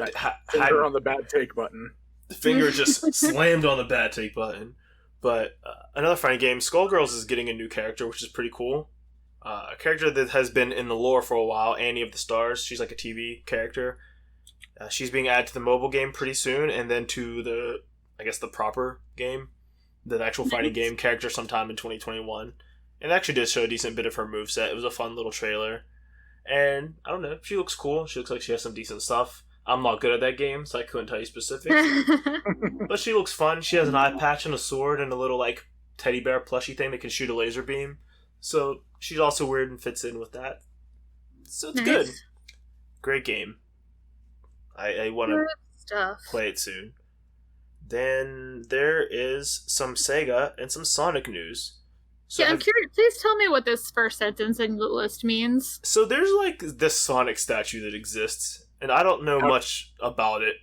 finger on the bad take button. The finger just slammed on the bad take button. But another fighting game, Skullgirls is getting a new character, which is pretty cool. A character that has been in the lore for a while, Annie of the Stars. She's like a TV character. She's being added to the mobile game pretty soon, and then to the proper game, the actual fighting game character sometime in 2021. And it actually did show a decent bit of her moveset. It was a fun little trailer. And, I don't know, she looks cool. She looks like she has some decent stuff. I'm not good at that game, so I couldn't tell you specifics. But she looks fun. She has an eye patch and a sword and a little, like, teddy bear plushie thing that can shoot a laser beam. So, she's also weird and fits in with that. So, it's good. Great game. I want to play it soon. Then there is some Sega and some Sonic news. So I'm curious. Please tell me what this first sentence in the list means. So there's like this Sonic statue that exists, and I don't know much about it.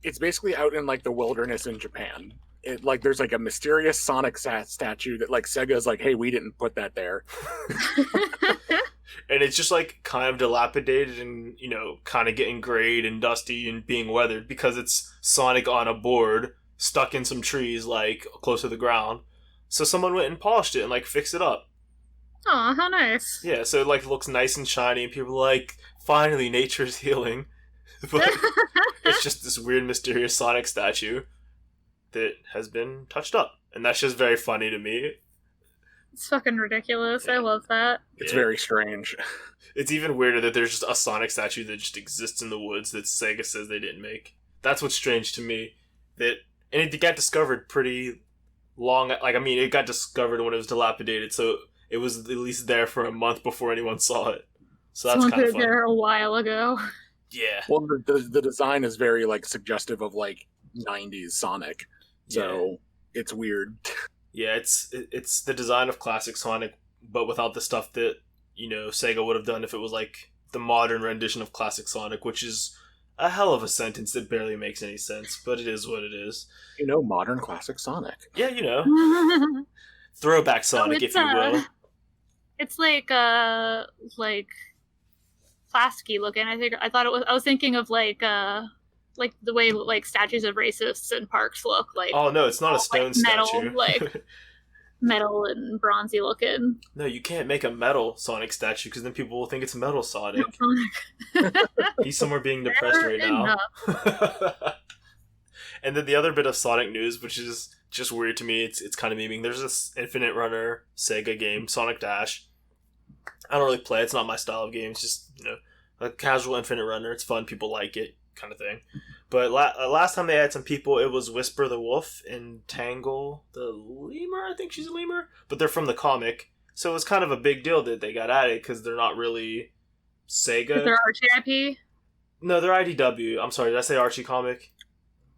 It's basically out in like the wilderness in Japan. There's like a mysterious Sonic statue that like Sega's like, hey, we didn't put that there. And it's just like kind of dilapidated and, kind of getting grayed and dusty and being weathered because it's Sonic on a board stuck in some trees like close to the ground. So someone went and polished it and like fixed it up. Aw, how nice. Yeah, so it like looks nice and shiny and people are like, finally nature's healing. But it's just this weird mysterious Sonic statue that has been touched up. And that's just very funny to me. It's fucking ridiculous. Yeah. I love that. It's very strange. It's even weirder that there's just a Sonic statue that just exists in the woods that Sega says they didn't make. That's what's strange to me. And it got discovered pretty long. It got discovered when it was dilapidated, so it was at least there for a month before anyone saw it. So that's Someone kind put of it fun. there a while ago. Yeah. Well, the design is very like suggestive of like 90s Sonic. So it's weird. Yeah, it's the design of classic Sonic, but without the stuff that, Sega would have done if it was like the modern rendition of classic Sonic, which is a hell of a sentence that barely makes any sense, but it is what it is. Modern classic Sonic. Yeah, throwback Sonic, if you will. It's like plasticky looking. I was thinking of like the way like statues of racists in parks look like. Oh no, it's not a stone like metal, statue. like metal and bronzy looking. No, you can't make a metal Sonic statue because then people will think it's metal Sonic. He's somewhere being depressed right now. And then the other bit of Sonic news, which is just weird to me, it's kind of memeing. There's this Infinite Runner Sega game, Sonic Dash. I don't really play it. It's not my style of game. It's just, a casual Infinite Runner. It's fun. People like it, kind of thing. But last time they had some people, it was Whisper the Wolf and Tangle the Lemur. I think she's a lemur. But they're from the comic. So it was kind of a big deal that they got added because they're not really Sega. They're Archie IP? No, they're IDW. I'm sorry, did I say Archie comic?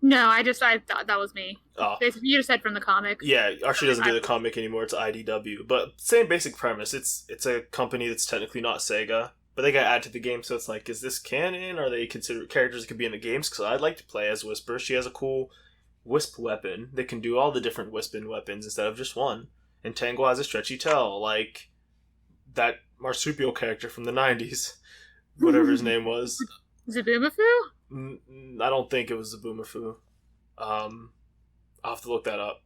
No, I thought that was me. Oh. You just said from the comic. Yeah, Archie doesn't do the comic anymore. It's IDW. But same basic premise. It's a company that's technically not Sega. But they got added to the game, so it's like, is this canon? Are they considered characters that could be in the games? Because I'd like to play as Whisper. She has a cool wisp weapon that can do all the different wisping weapons instead of just one. And Tangle has a stretchy tail, like that marsupial character from the 90s. Whatever his name was. Zaboomafoo? I don't think it was Zaboomafoo. I'll have to look that up.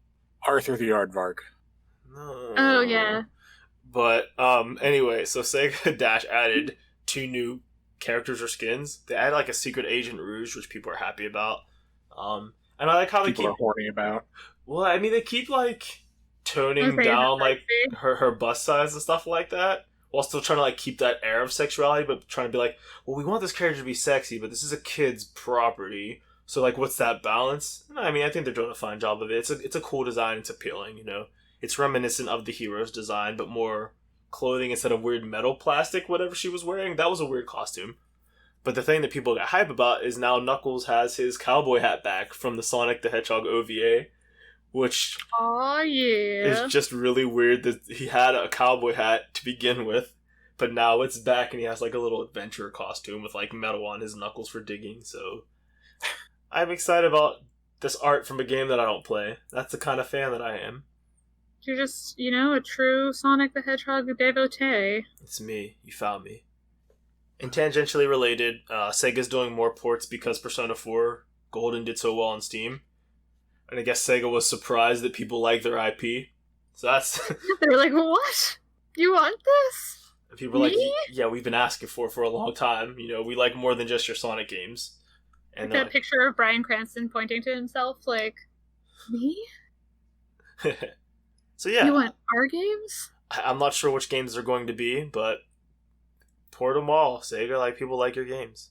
Arthur the Aardvark. No. Oh, yeah. But anyway, so Sega Dash added 2 new characters or skins. They added like a Secret Agent Rouge, which people are happy about. And I like how people are horny about. Well, I mean, they keep like toning down like her bust size and stuff like that, while still trying to like keep that air of sexuality, but trying to be like, well, we want this character to be sexy, but this is a kid's property. So like, what's that balance? I mean, I think they're doing a fine job of it. It's a cool design. It's appealing, It's reminiscent of the hero's design, but more clothing instead of weird metal plastic, whatever she was wearing. That was a weird costume. But the thing that people got hype about is now Knuckles has his cowboy hat back from the Sonic the Hedgehog OVA, which is just really weird that he had a cowboy hat to begin with, but now it's back and he has like a little adventurer costume with like metal on his knuckles for digging. So I'm excited about this art from a game that I don't play. That's the kind of fan that I am. You're just, a true Sonic the Hedgehog devotee. It's me. You found me. And tangentially related, Sega's doing more ports because Persona 4 Golden did so well on Steam. And I guess Sega was surprised that people like their IP. So that's... They're like, what? You want this? And people are like, yeah, we've been asking for a long time. We like more than just your Sonic games. And that picture of Bryan Cranston pointing to himself, like, me? So yeah. You want our games? I'm not sure which games they're going to be, but port them all. Sega, people like your games.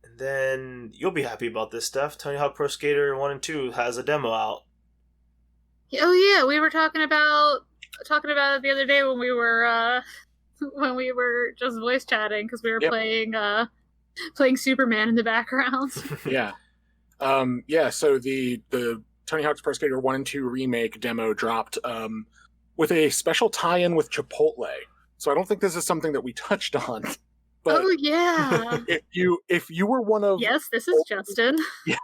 And then you'll be happy about this stuff. Tony Hawk Pro Skater 1 and 2 has a demo out. Oh yeah, we were talking about it the other day when we were just voice chatting because we were playing Superman in the background. Yeah. So the Tony Hawk's Pro Skater 1 and 2 remake demo dropped with a special tie-in with Chipotle. So I don't think this is something that we touched on. But oh yeah. If you were one of Yes, this is Justin. Yeah.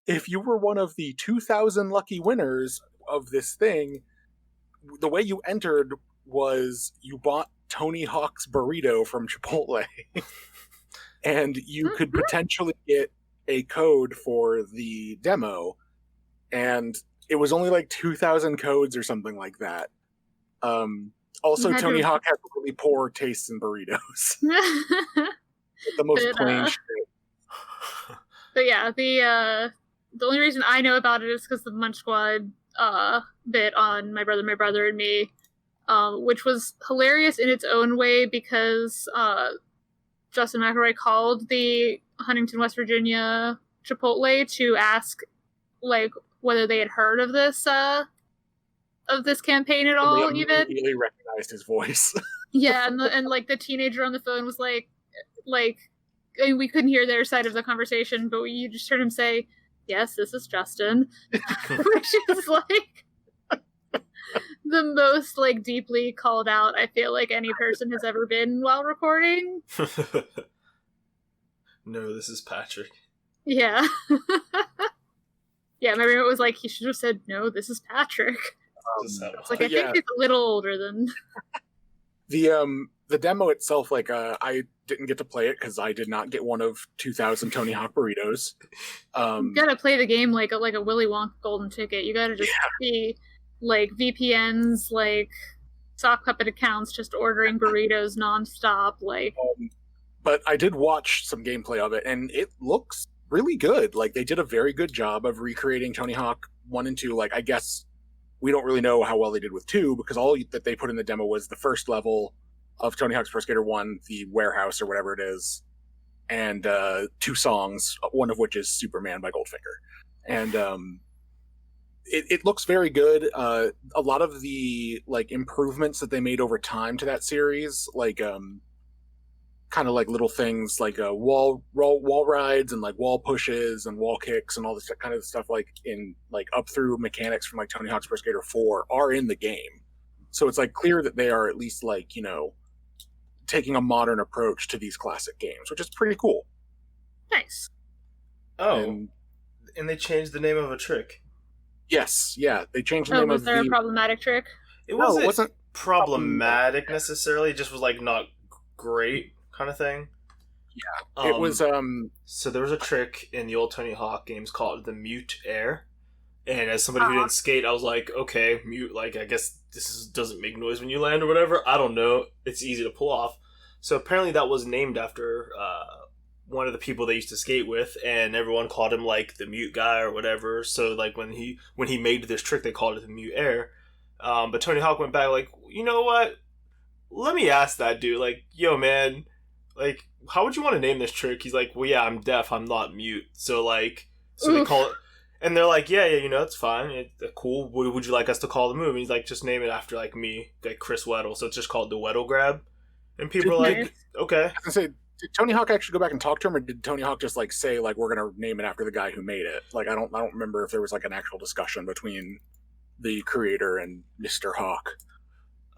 If you were one of the 2,000 lucky winners of this thing, the way you entered was you bought Tony Hawk's burrito from Chipotle. And you could potentially get a code for the demo. And it was only like 2,000 codes or something like that. Also, Tony Hawk has really poor tastes in burritos. The most plain shit. But yeah, the only reason I know about it is because the Munch Squad bit on My Brother, and Me, which was hilarious in its own way because Justin McElroy called the Huntington, West Virginia Chipotle to ask whether they had heard of this campaign at all. They immediately recognized his voice. Yeah, and like the teenager on the phone was like, I mean, we couldn't hear their side of the conversation, but you just heard him say, "Yes, this is Justin," which is like the most like deeply called out I feel like any person has ever been while recording. No, this is Patrick. Yeah. Yeah, remember it was like he should have said, "No, this is Patrick." It's like I think he's a little older than the demo itself. Like I didn't get to play it because I did not get one of 2,000 Tony Hawk burritos. You gotta play the game like a Willy Wonka golden ticket. You gotta just be like VPNs, like sock puppet accounts, just ordering burritos nonstop. Like, but I did watch some gameplay of it, and it looks really good. Like they did a very good job of recreating Tony Hawk 1 and 2. Like I guess we don't really know how well they did with 2 because all that they put in the demo was the first level of Tony Hawk's Pro Skater 1, the warehouse or whatever it is, and 2 songs, one of which is Superman by Goldfinger. And it looks very good. A lot of the like improvements that they made over time to that series, like kind of like little things like wall rides and like wall pushes and wall kicks and all this kind of stuff, like in like up through mechanics from like Tony Hawk's Pro Skater 4 are in the game. So it's like clear that they are at least like, you know, taking a modern approach to these classic games, which is pretty cool. Nice. Oh, and they changed the name of a trick. Yes, yeah, they changed the name of was there a problematic trick? It wasn't problematic necessarily. It just was like not great kind of thing. Yeah, it was. So there was a trick in the old Tony Hawk games called the mute air, and as somebody who didn't skate, I was like, okay, mute. Like I guess doesn't make noise when you land or whatever. I don't know. It's easy to pull off. So apparently that was named after one of the people they used to skate with, and everyone called him like the mute guy or whatever. So like when he made this trick, they called it the mute air. But Tony Hawk went back like, you know what? Let me ask that dude. Like, yo, man, like, how would you want to name this trick? He's like, well, yeah, I'm deaf. I'm not mute. So like, they call it, and they're like, yeah, you know, it's fine. It's cool. What would you like us to call the move? And he's like, just name it after like me, like Chris Weddle. So it's just called the Weddle Grab. And people are like, okay. I was gonna say, did Tony Hawk actually go back and talk to him, or did Tony Hawk just like say like we're gonna name it after the guy who made it? Like I don't remember if there was like an actual discussion between the creator and Mr. Hawk.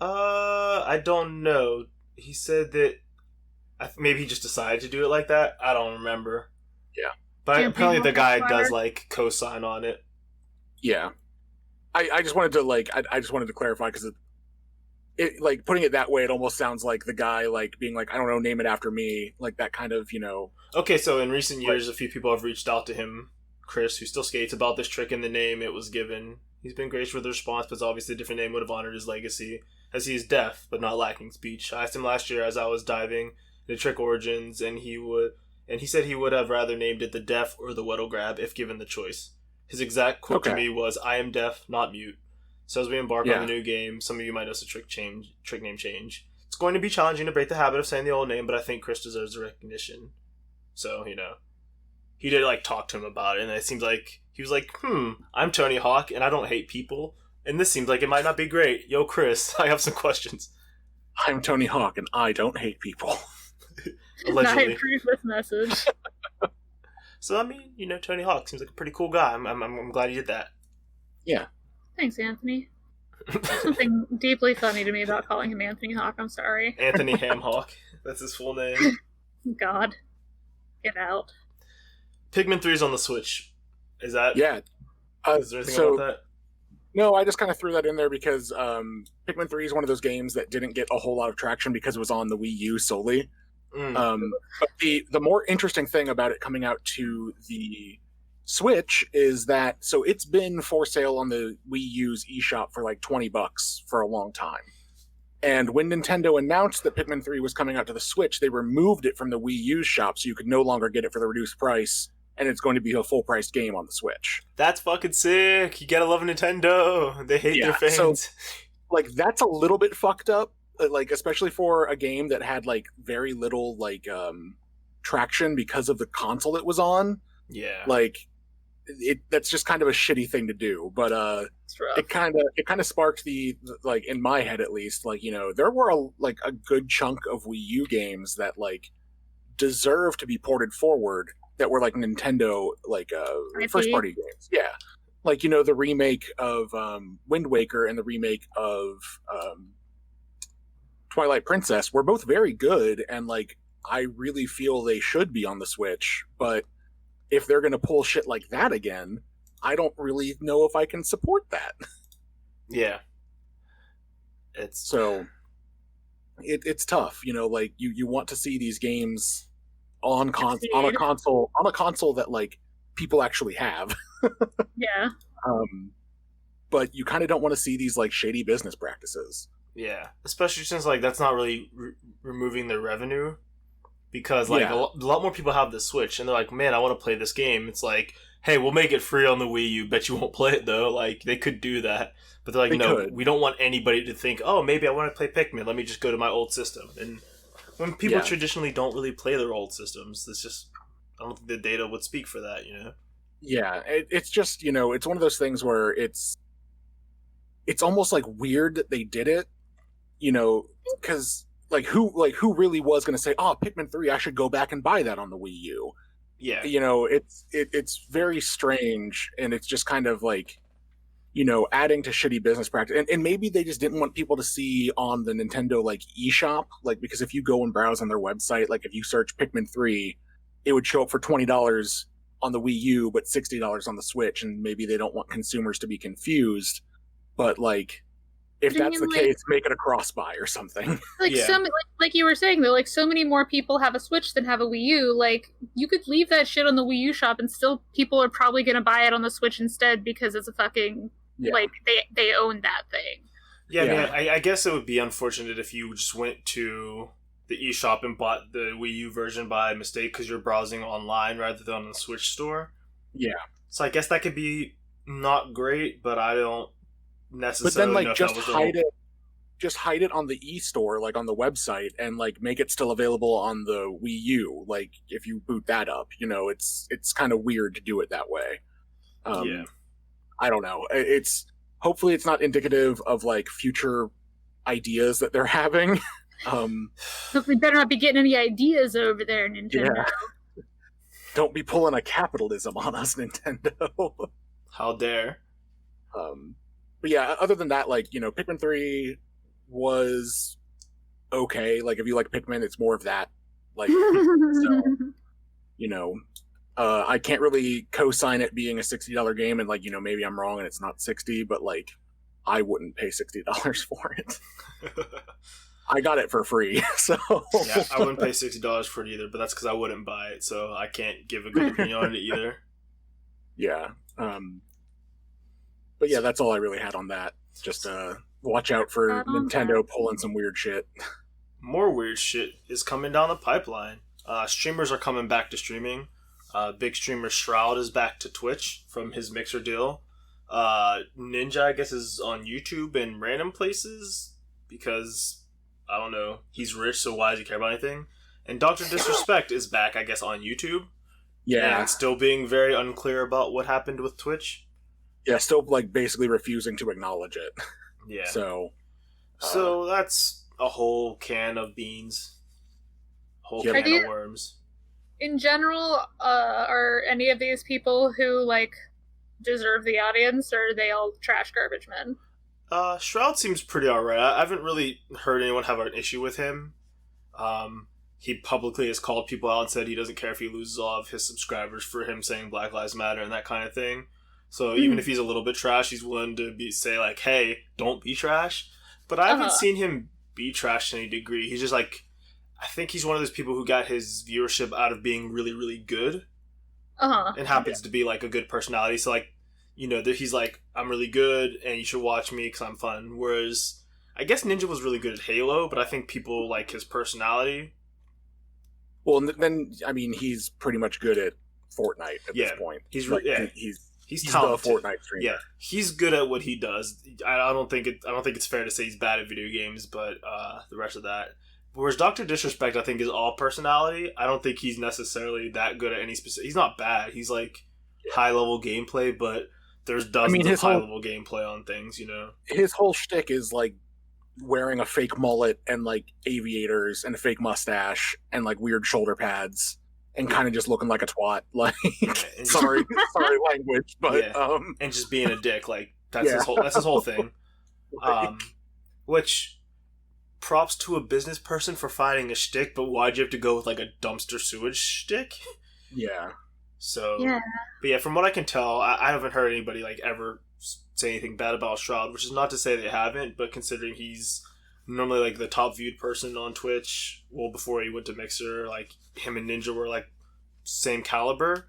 I don't know. He said that maybe he just decided to do it like that. I don't remember. Yeah, but apparently the guy does like co-sign on it. Yeah, I just wanted to like I just wanted to clarify because it like putting it that way, it almost sounds like the guy like being like, I don't know, name it after me, like that kind of, you know. Okay, so in recent years, a few people have reached out to him, Chris, who still skates, about this trick and the name it was given. He's been gracious with the response, but obviously a different name would have honored his legacy, as he is deaf but not lacking speech. I asked him last year as I was diving the trick origins, and he said he would have rather named it the Deaf or the Weddle Grab if given the choice. His exact quote to me was, "I am deaf, not mute." So as we embark on the new game, some of you might notice a trick name change. It's going to be challenging to break the habit of saying the old name, but I think Chris deserves the recognition. So, you know, he did like talk to him about it, and it seems like he was like, I'm Tony Hawk, and I don't hate people, and this seems like it might not be great. Yo, Chris, I have some questions. I'm Tony Hawk, and I don't hate people. Allegedly. I approve this message. So, I mean, you know, Tony Hawk seems like a pretty cool guy. I'm glad he did that. Yeah. Thanks, Anthony. Something deeply funny to me about calling him Anthony Hawk. I'm sorry. Anthony Hamhawk. That's his full name. God. Get out. Pikmin 3 is on the Switch. Is that... Yeah. Is there anything about that? No, I just kind of threw that in there because Pikmin 3 is one of those games that didn't get a whole lot of traction because it was on the Wii U solely. But the more interesting thing about it coming out to the Switch is that, so it's been for sale on the Wii U's eShop for like $20 for a long time. And when Nintendo announced that Pikmin 3 was coming out to the Switch, they removed it from the Wii U's shop so you could no longer get it for the reduced price, and it's going to be a full-price game on the Switch. That's fucking sick. You gotta love Nintendo. They hate their fans. So, like, that's a little bit fucked up, like, especially for a game that had, like, very little, like, traction because of the console it was on. Yeah. Like, that's just kind of a shitty thing to do. But it kind of sparked the like in my head at least, like, you know, there were a good chunk of Wii U games that like deserve to be ported forward that were like Nintendo like first party games. Yeah. Like, you know, the remake of Wind Waker and the remake of Twilight Princess were both very good, and like I really feel they should be on the Switch, but if they're going to pull shit like that again, I don't really know if I can support that. Yeah. It's tough, you know, like you want to see these games on a console that like people actually have. Yeah. But you kind of don't want to see these like shady business practices. Yeah, especially since like that's not really removing their revenue, because like a lot more people have the Switch and they're like, man, I want to play this game. It's like, hey, we'll make it free on the Wii U. Bet you won't play it though. Like they could do that, but they're like, no, we don't want anybody to think, oh, maybe I want to play Pikmin. Let me just go to my old system. And when people traditionally don't really play their old systems, it's just, I don't think the data would speak for that, you know? Yeah, it's just, you know, it's one of those things where it's almost like weird that they did it, you know, because like who really was going to say, oh, Pikmin 3, I should go back and buy that on the Wii U? Yeah, you know, it's very strange, and it's just kind of like, you know, adding to shitty business practice. And maybe they just didn't want people to see on the Nintendo like eShop, like, because if you go and browse on their website, like if you search Pikmin 3, it would show up for $20 on the Wii U, but $60 on the Switch, and maybe they don't want consumers to be confused. But like, if that's the case, make it a cross buy or something. Like like you were saying though, like so many more people have a Switch than have a Wii U. Like you could leave that shit on the Wii U shop, and still people are probably going to buy it on the Switch instead because it's a fucking like they own that thing. Yeah, I mean, I guess it would be unfortunate if you just went to the eShop and bought the Wii U version by mistake because you're browsing online rather than on the Switch store. Yeah. So I guess that could be not great, but I don't necessarily. But then, like, just hide it on the e-store, like on the website, and like make it still available on the Wii U. Like if you boot that up, you know, it's kind of weird to do it that way. I don't know. Hopefully it's not indicative of like future ideas that they're having. We better not be getting any ideas over there, Nintendo. Yeah. Don't be pulling a capitalism on us, Nintendo. How dare. But yeah, other than that, like, you know, Pikmin 3 was okay. Like, if you like Pikmin, it's more of that. Like, so, you know, I can't really co-sign it being a $60 game, and like, you know, maybe I'm wrong and it's not 60, but like, I wouldn't pay $60 for it. I got it for free, so yeah, I wouldn't pay $60 for it either, but that's because I wouldn't buy it, so I can't give a good opinion on it either. Yeah, but yeah, that's all I really had on that. Just watch out for Nintendo pulling some weird shit. More weird shit is coming down the pipeline. Streamers are coming back to streaming. Big streamer Shroud is back to Twitch from his Mixer deal. Ninja, I guess, is on YouTube and random places because, I don't know, he's rich, so why does he care about anything? And Dr. Disrespect is back, I guess, on YouTube. Yeah. And still being very unclear about what happened with Twitch. Yeah, still, like, basically refusing to acknowledge it. Yeah. So that's a whole can of beans. Whole can of worms. In general, are any of these people who, like, deserve the audience, or are they all trash garbage men? Shroud seems pretty alright. I haven't really heard anyone have an issue with him. He publicly has called people out and said he doesn't care if he loses all of his subscribers for him saying Black Lives Matter and that kind of thing. So even if he's a little bit trash, he's willing to say like, hey, don't be trash. But I haven't seen him be trash to any degree. He's just like, I think he's one of those people who got his viewership out of being really, really good. And happens to be like a good personality. So like, you know, he's like, I'm really good and you should watch me because I'm fun. Whereas I guess Ninja was really good at Halo, but I think people like his personality. Well, then, I mean, he's pretty much good at Fortnite at this point. He's he's talented. The Fortnite streamer. Yeah, he's good at what he does. I don't think it's fair to say he's bad at video games, but the rest of that. Whereas Dr. Disrespect, I think, is all personality. I don't think he's necessarily that good at any specific. He's not bad. He's like high level gameplay, but there's dozens of high level gameplay on things, His whole shtick is like wearing a fake mullet and like aviators and a fake mustache and like weird shoulder pads and kind of just looking like a twat. Like, sorry language, but and just being a dick. Like that's his whole thing. Which props to a business person for finding a shtick, but why'd you have to go with like a dumpster sewage shtick? Yeah. So, but yeah, from what I can tell, I haven't heard anybody like ever say anything bad about Shroud, which is not to say they haven't, but considering he's normally like the top viewed person on Twitch, well, before he went to Mixer, like him and Ninja were like same caliber.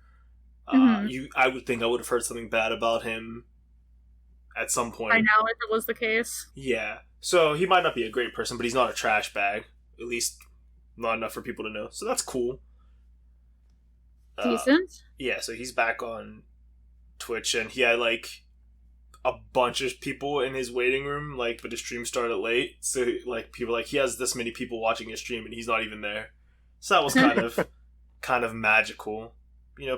I would think I would have heard something bad about him at some point. I know if it was the case. Yeah, so he might not be a great person, but he's not a trash bag. At least not enough for people to know. So that's cool. Decent. Yeah, so he's back on Twitch, and he had like a bunch of people in his waiting room, like, but his stream started late, so like people like he has this many people watching his stream, and he's not even there. So that was kind of magical.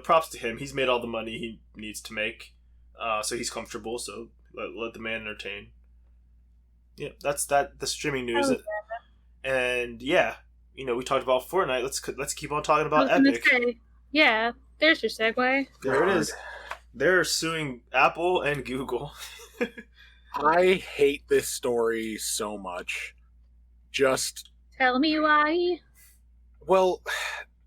Props to him. He's made all the money he needs to make, so he's comfortable. So let the man entertain. Yeah, that's that. The streaming news, and yeah, we talked about Fortnite. Let's keep on talking about Epic. Yeah, there's your segue. There it is. They're suing Apple and Google. I hate this story so much. Just tell me why. Well,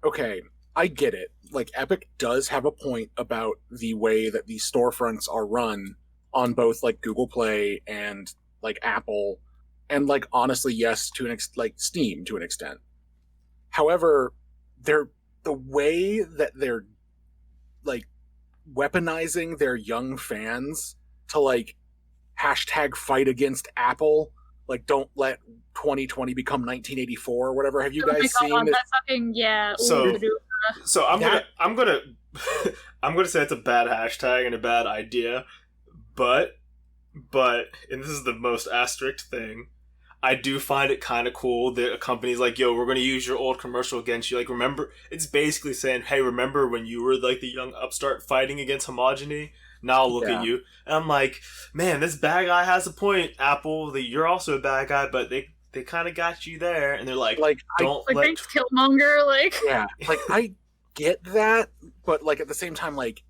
okay, I get it. Like, Epic does have a point about the way that these storefronts are run on both like Google Play and like Apple, and like honestly, yes, to like Steam to an extent. However, the way that they're like weaponizing their young fans to like hashtag fight against Apple, like don't let 2020 become 1984 or whatever. Have you guys seen this? Fucking, So I'm gonna I'm gonna say it's a bad hashtag and a bad idea, but and this is the most asterisk thing, I do find it kind of cool that a company's like, yo, we're going to use your old commercial against you. Like, remember, it's basically saying, hey, remember when you were like the young upstart fighting against homogeny? Now look at you. And I'm like, man, this bad guy has a point, Apple. You're also a bad guy, but they kind of got you there. And they're like thanks, Killmonger. Like, yeah, like I get that, but like at the same time, like,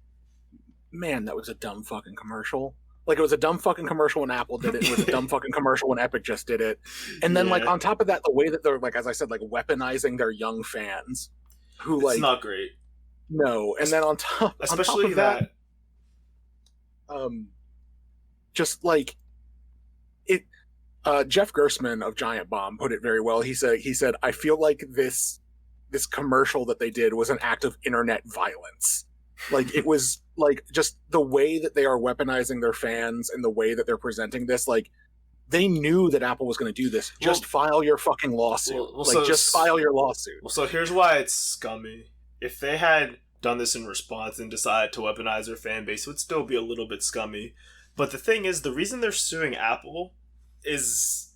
man, that was a dumb fucking commercial. Like, it was a dumb fucking commercial when Apple did it. It was a dumb fucking commercial when Epic just did it. And then, like, on top of that, the way that they're, like, as I said, like, weaponizing their young fans who, like... It's not great. No. And then on top Especially of that... just, like... it. Jeff Gersman of Giant Bomb put it very well. He said, I feel like this commercial that they did was an act of internet violence. Like, it was... like, just the way that they are weaponizing their fans and the way that they're presenting this, like, they knew that Apple was going to do this. Just file your fucking lawsuit. Just file your lawsuit. Well, so here's why it's scummy. If they had done this in response and decided to weaponize their fan base, it would still be a little bit scummy. But the thing is, the reason they're suing Apple is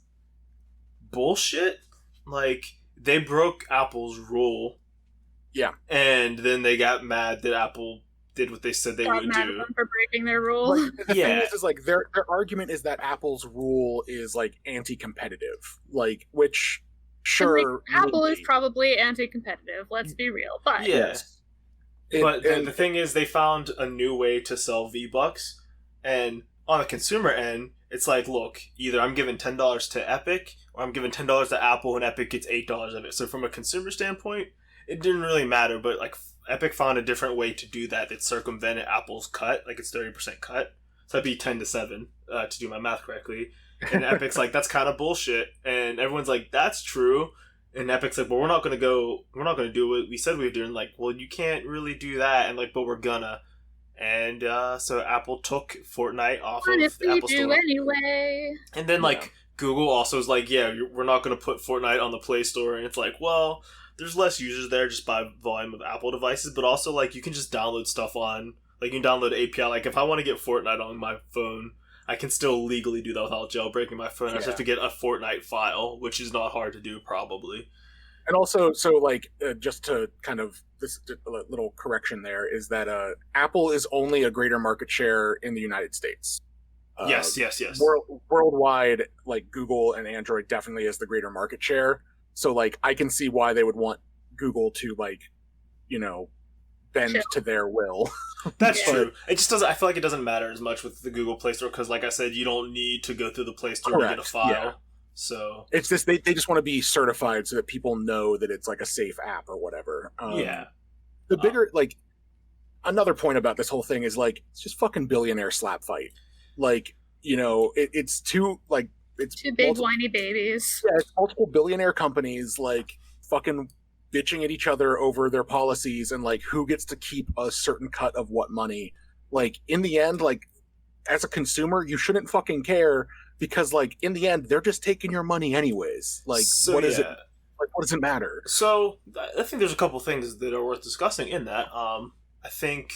bullshit. Like, they broke Apple's rule. Yeah. And then they got mad that Apple did what they said they would do for breaking their rule. Like, the thing is like their argument is that Apple's rule is like anti-competitive, like, which sure, like, Apple is probably anti-competitive. Let's be real, but yes. But the thing is, they found a new way to sell V-Bucks, and on the consumer end, it's like, look, either I'm giving $10 to Epic, or I'm giving $10 to Apple, and Epic gets $8 of it. So from a consumer standpoint, it didn't really matter, but like Epic found a different way to do that circumvented Apple's cut, like it's 30% cut. So that'd be 10-7 to do my math correctly. And Epic's like, that's kind of bullshit. And everyone's like, that's true. And Epic's like, well, we're not going to do what we said we were doing. Like, well, you can't really do that. And like, but we're gonna. And so Apple took Fortnite off of the Apple Store. Anyway. And then like Google also is like, yeah, we're not going to put Fortnite on the Play Store. And it's like, well, there's less users there just by volume of Apple devices, but also like you can just download stuff on, like you can download API. Like if I want to get Fortnite on my phone, I can still legally do that without jailbreaking my phone. I just have to get a Fortnite file, which is not hard to do probably. And also, so like, just to kind of this little correction there is that Apple is only a greater market share in the United States. Yes. Worldwide, like Google and Android definitely is the greater market share. So like, I can see why they would want Google to like, bend to their will. That's true. It just doesn't. I feel like it doesn't matter as much with the Google Play Store because, like I said, you don't need to go through the Play Store to get a file. Yeah. So it's just they just want to be certified so that people know that it's like a safe app or whatever. The bigger another point about this whole thing is like it's just fucking billionaire slap fight. Like it's two big whiny babies. Yeah, it's multiple billionaire companies like fucking bitching at each other over their policies and like who gets to keep a certain cut of what money. Like in the end, like as a consumer, you shouldn't fucking care because like in the end, they're just taking your money anyways. Like what is it? Like what does it matter? So I think there's a couple things that are worth discussing in that. I think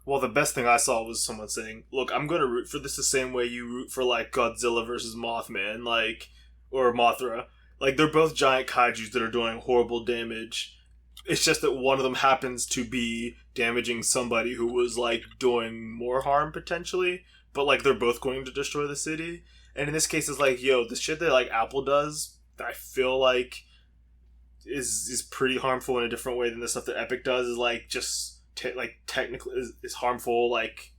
the best thing I saw was someone saying, "Look, I'm going to root for this the same way you root for like Godzilla versus Mothman, or Mothra." Like, they're both giant kaijus that are doing horrible damage. It's just that one of them happens to be damaging somebody who was, like, doing more harm, potentially. But, like, they're both going to destroy the city. And in this case, it's like, the shit that, like, Apple does, I feel like, is pretty harmful in a different way than the stuff that Epic does. Is, like, just, technically, is harmful, like,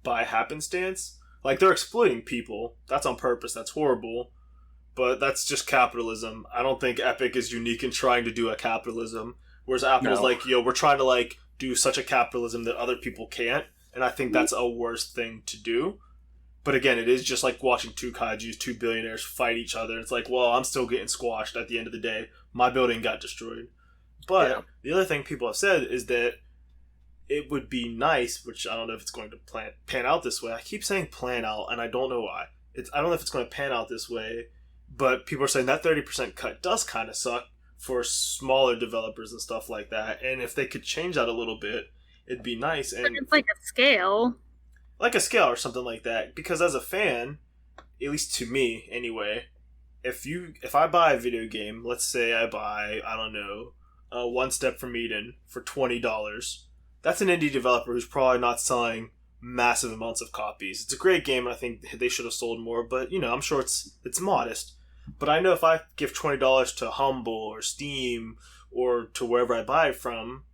by happenstance. Like, they're exploiting people. That's on purpose. That's horrible. But that's just capitalism. I don't think Epic is unique in trying to do a capitalism. Whereas Apple's like, we're trying to like do such a capitalism that other people can't. And I think that's a worse thing to do. But again, it is just like watching two kaijus, two billionaires fight each other. It's like, well, I'm still getting squashed at the end of the day. My building got destroyed. But the other thing people have said is that it would be nice, which I don't know if it's going to pan out this way. I keep saying plan out, and I don't know why. I don't know if it's going to pan out this way. But people are saying that 30% cut does kind of suck for smaller developers and stuff like that. And if they could change that a little bit, it'd be nice. And but it's like a scale. Like a scale or something like that. Because as a fan, at least to me anyway, if I buy a video game, let's say I buy, I don't know, One Step from Eden for $20, that's an indie developer who's probably not selling massive amounts of copies. It's a great game, and I think they should have sold more, but, I'm sure it's modest. But I know if I give $20 to Humble or Steam or to wherever I buy it from,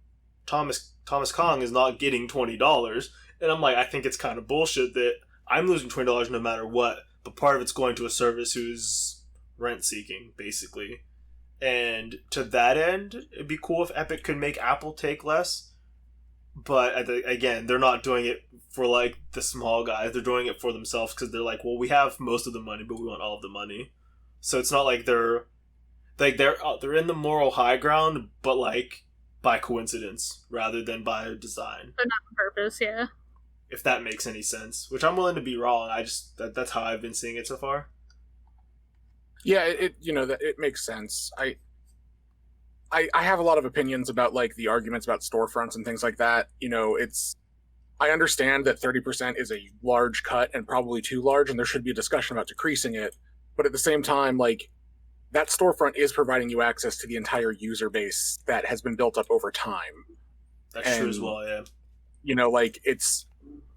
Thomas Kong is not getting $20. And I'm like, I think it's kind of bullshit that I'm losing $20 no matter what, but part of it's going to a service who's rent-seeking, basically. And to that end, it'd be cool if Epic could make Apple take less. But again, they're not doing it for like the small guys. They're doing it for themselves because they're like, well, we have most of the money, but we want all of the money. So it's not like they're in the moral high ground, but like by coincidence rather than by design. But not on purpose, yeah. If that makes any sense, which I'm willing to be wrong. That's how I've been seeing it so far. Yeah, it makes sense. I have a lot of opinions about like the arguments about storefronts and things like that. I understand that 30% is a large cut and probably too large, and there should be a discussion about decreasing it. But at the same time, like, that storefront is providing you access to the entire user base that has been built up over time. That's true as well, yeah.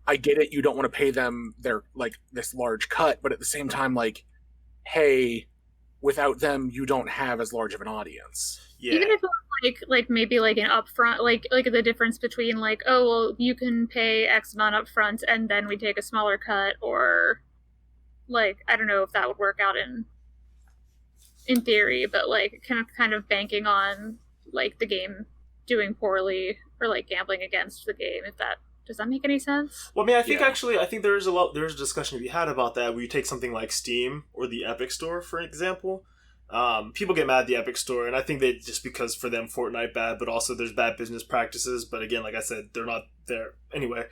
I get it, you don't want to pay them their, like, this large cut, but at the same time, like, hey, without them, you don't have as large of an audience. Yeah. Even if it was like maybe like an upfront, like the difference between like, oh, well, you can pay X amount upfront and then we take a smaller cut, or like, I don't know if that would work out in theory, but like kind of banking on like the game doing poorly or like gambling against the game. Does that make any sense? Well, I mean, I think there's a discussion to be had about that where you take something like Steam or the Epic Store, for example. People get mad at the Epic Store, and I think they just because for them Fortnite bad, but also there's bad business practices. But again, like I said, they're not there anyway.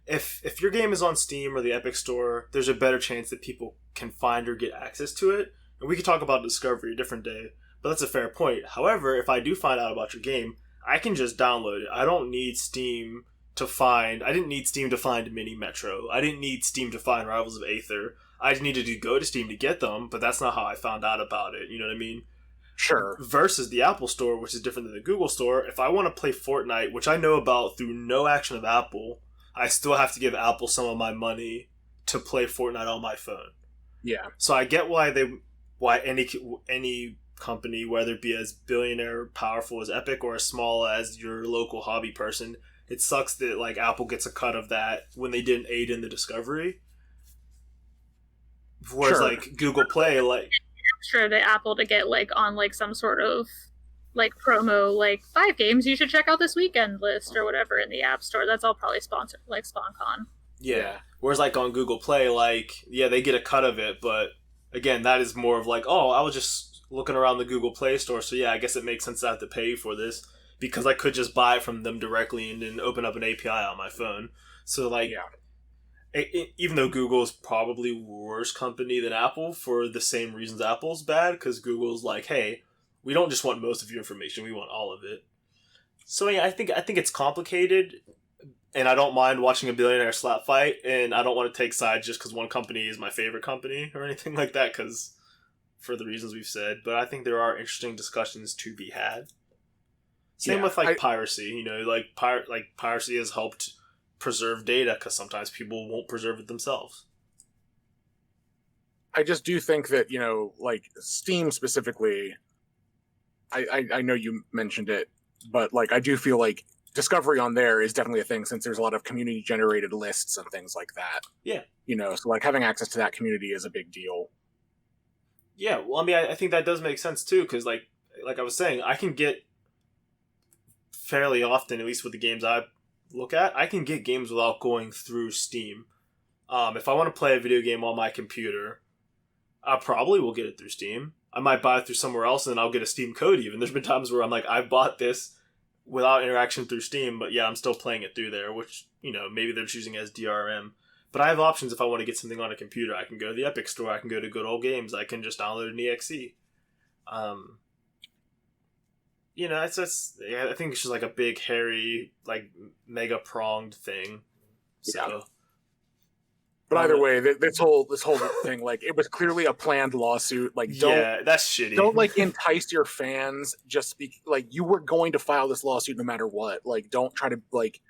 If your game is on Steam or the Epic Store, there's a better chance that people can find or get access to it. And we could talk about discovery a different day, but that's a fair point. However, if I do find out about your game, I can just download it. I don't need Steam to find. I didn't need Steam to find Mini Metro. I didn't need Steam to find Rivals of Aether. I just needed to go to Steam to get them, but that's not how I found out about it. You know what I mean? Sure. Versus the Apple Store, which is different than the Google Store. If I want to play Fortnite, which I know about through no action of Apple, I still have to give Apple some of my money to play Fortnite on my phone. Yeah. So I get why any company, whether it be as billionaire powerful as Epic or as small as your local hobby person, it sucks that like Apple gets a cut of that when they didn't aid in the discovery. Whereas Sure. like Google Play, like Sure, to Apple to get like on like some sort of like promo, like 5 games you should check out this weekend list or whatever in the App Store. That's all probably sponsored, like SpawnCon. yeah. Whereas like on Google Play, like yeah, they get a cut of it, but again, that is more of like, oh, I was just looking around the Google Play Store, so yeah, I guess it makes sense to have to pay for this because I could just buy it from them directly and then open up an API on my phone. So like, even though Google is probably worse company than Apple for the same reasons Apple's bad, because Google's like, hey, we don't just want most of your information, we want all of it. So yeah, I think it's complicated, and I don't mind watching a billionaire slap fight, and I don't want to take sides just because one company is my favorite company or anything like that, because for the reasons we've said. But I think there are interesting discussions to be had. Same with like piracy, you know, like piracy has helped preserve data because sometimes people won't preserve it themselves. I just do think that, you know, like Steam specifically, I know you mentioned it, but like I do feel like discovery on there is definitely a thing since there's a lot of community generated lists and things like that. Yeah. You know, so like having access to that community is a big deal. Yeah, well, I mean, I think that does make sense too, because like I was saying, I can get fairly often, at least with the games I look at, I can get games without going through Steam. If I want to play a video game on my computer, I probably will get it through Steam. I might buy it through somewhere else, and then I'll get a Steam code even. There's been times where I'm like, I bought this without interaction through Steam, but yeah, I'm still playing it through there, which, you know, maybe they're choosing as DRM. But I have options if I want to get something on a computer. I can go to the Epic Store, I can go to Good Old Games, I can just download an EXE. You know, I think it's just like a big, hairy, like, mega-pronged thing. So... Yeah. But either way, this whole thing, like, it was clearly a planned lawsuit. Like, that's shitty. Don't like entice your fans. Like, you were going to file this lawsuit no matter what. Like, don't try to like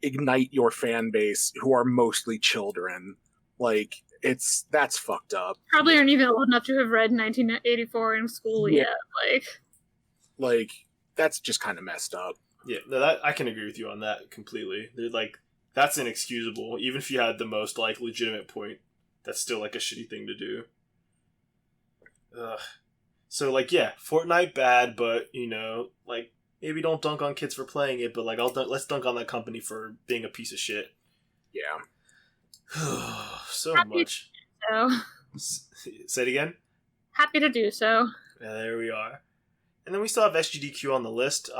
ignite your fan base who are mostly children. Like, that's fucked up. Probably aren't even old enough to have read 1984 in school yet. Like that's just kind of messed up. Yeah, no, that I can agree with you on that completely. They're like, that's inexcusable. Even if you had the most like legitimate point, that's still like a shitty thing to do. Ugh. So like, yeah, Fortnite bad, but you know, like maybe don't dunk on kids for playing it, but like let's dunk on that company for being a piece of shit. Yeah. So Happy much. So. Say it again. Happy to do so. Yeah, there we are. And then we still have SGDQ on the list.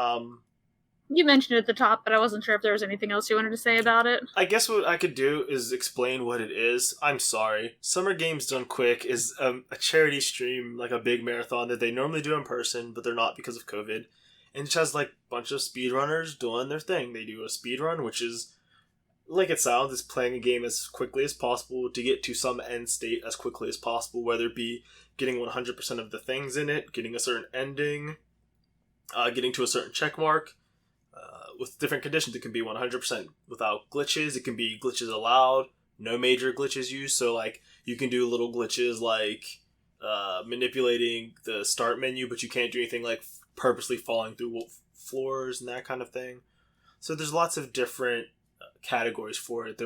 You mentioned it at the top, but I wasn't sure if there was anything else you wanted to say about it. I guess what I could do is explain what it is. I'm sorry. Summer Games Done Quick is a charity stream, like a big marathon that they normally do in person, but they're not because of COVID. And it just has like a bunch of speedrunners doing their thing. They do a speedrun, which is, like it sounds, is playing a game as quickly as possible to get to some end state as quickly as possible, whether it be getting 100% of the things in it, getting a certain ending, getting to a certain check mark. With different conditions, it can be 100% without glitches. It can be glitches allowed, no major glitches used. So, like, you can do little glitches like manipulating the start menu, but you can't do anything like purposely falling through floors and that kind of thing. So, there's lots of different categories for it.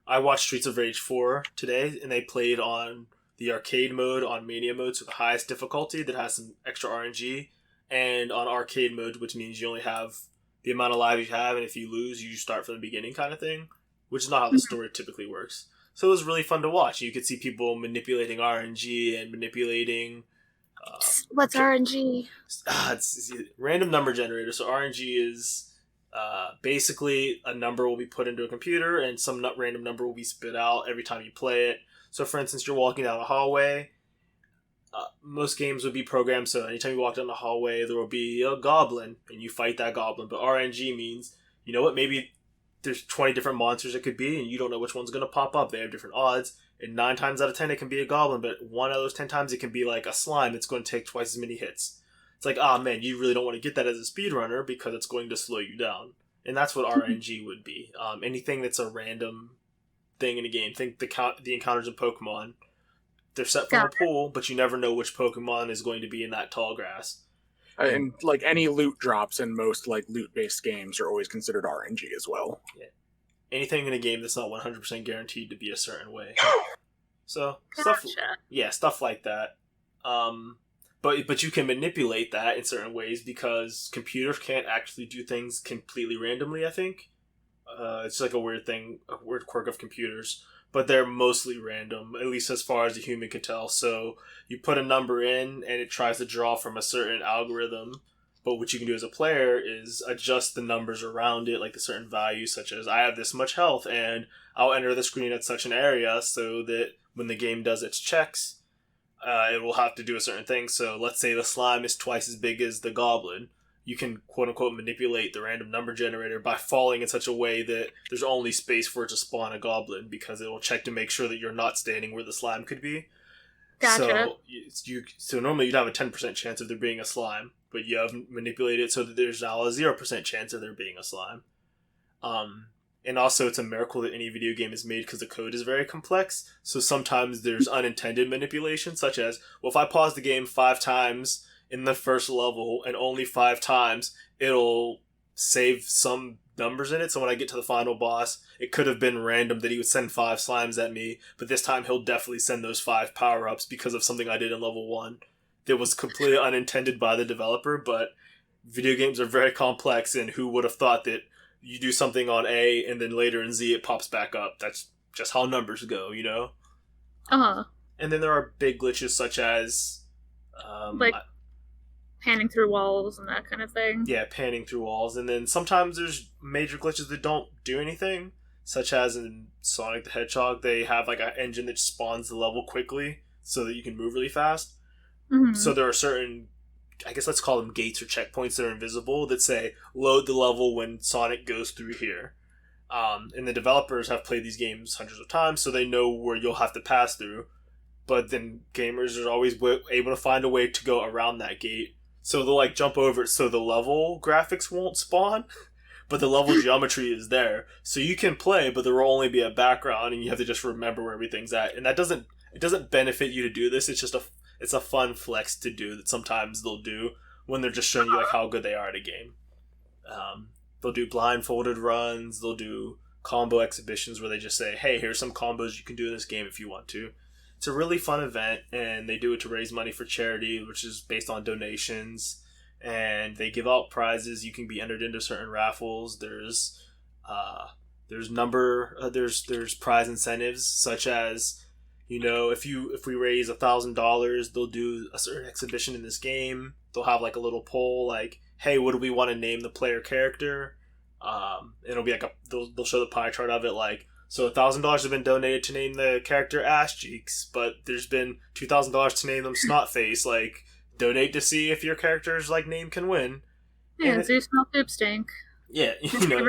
I watched Streets of Rage 4 today, and they played on the arcade mode, on Mania mode, so the highest difficulty that has some extra RNG, and on arcade mode, which means you only have the amount of lives you have, and if you lose, you start from the beginning kind of thing, which is not how the story typically works. So it was really fun to watch. You could see people manipulating RNG and manipulating... What's RNG? It's a random number generator. So RNG is basically a number will be put into a computer, and some random number will be spit out every time you play it. So for instance, you're walking down a hallway. Most games would be programmed so anytime you walk down the hallway, there will be a goblin, and you fight that goblin. But RNG means, you know what, maybe there's 20 different monsters it could be, and you don't know which one's going to pop up. They have different odds. And 9 times out of 10 it can be a goblin, but 1 out of those 10 times it can be like a slime that's going to take twice as many hits. It's like, ah, man, you really don't want to get that as a speedrunner because it's going to slow you down. And that's what RNG would be. Anything that's a random thing in a game. Think the encounters in Pokemon. They're set from a pool, but you never know which Pokemon is going to be in that tall grass. And like any loot drops in most like loot-based games are always considered RNG as well. Yeah. Anything in a game that's not 100% guaranteed to be a certain way. So stuff like that. But you can manipulate that in certain ways because computers can't actually do things completely randomly, I think. It's like a weird quirk of computers. But they're mostly random, at least as far as a human can tell. So you put a number in, and it tries to draw from a certain algorithm. But what you can do as a player is adjust the numbers around it, like the certain values, such as I have this much health, and I'll enter the screen at such an area so that when the game does its checks, it will have to do a certain thing. So let's say the slime is twice as big as the goblin. You can quote-unquote manipulate the random number generator by falling in such a way that there's only space for it to spawn a goblin because it will check to make sure that you're not standing where the slime could be. Gotcha. So normally you'd have a 10% chance of there being a slime, but you have manipulated it so that there's now a 0% chance of there being a slime. And also it's a miracle that any video game is made because the code is very complex. So sometimes there's unintended manipulation, such as, well, if I pause the game 5 times in the first level and only 5 times, it'll save some numbers in it. So when I get to the final boss, it could have been random that he would send 5 slimes at me, but this time he'll definitely send those 5 power-ups because of something I did in level 1 that was completely unintended by the developer. But video games are very complex, and who would have thought that you do something on A and then later in Z it pops back up? That's just how numbers go, you know? Uh-huh. And then there are big glitches such as panning through walls and that kind of thing. Yeah, panning through walls. And then sometimes there's major glitches that don't do anything, such as in Sonic the Hedgehog, they have like an engine that spawns the level quickly so that you can move really fast. Mm-hmm. So there are certain, I guess let's call them gates or checkpoints that are invisible that say, load the level when Sonic goes through here. And the developers have played these games hundreds of times, so they know where you'll have to pass through. But then gamers are always able to find a way to go around that gate. So they'll like jump over it so the level graphics won't spawn, but the level geometry is there. So you can play, but there will only be a background, and you have to just remember where everything's at. And it doesn't benefit you to do this. It's just it's a fun flex to do that sometimes they'll do when they're just showing you like how good they are at a game. They'll do blindfolded runs. They'll do combo exhibitions where they just say, hey, here's some combos you can do in this game if you want to. It's a really fun event, and they do it to raise money for charity, which is based on donations, and they give out prizes. You can be entered into certain raffles. There's prize incentives, such as, you know, if we raise $1,000, they'll do a certain exhibition in this game. They'll have like a little poll, like, hey, what do we want to name the player character? It'll be like they'll show the pie chart of it, like, so $1,000 has been donated to name the character Ass Cheeks, but there's been $2,000 to name them Snotface. Like, donate to see if your character's like name can win. Yeah, do smell poop stink. Yeah, you know.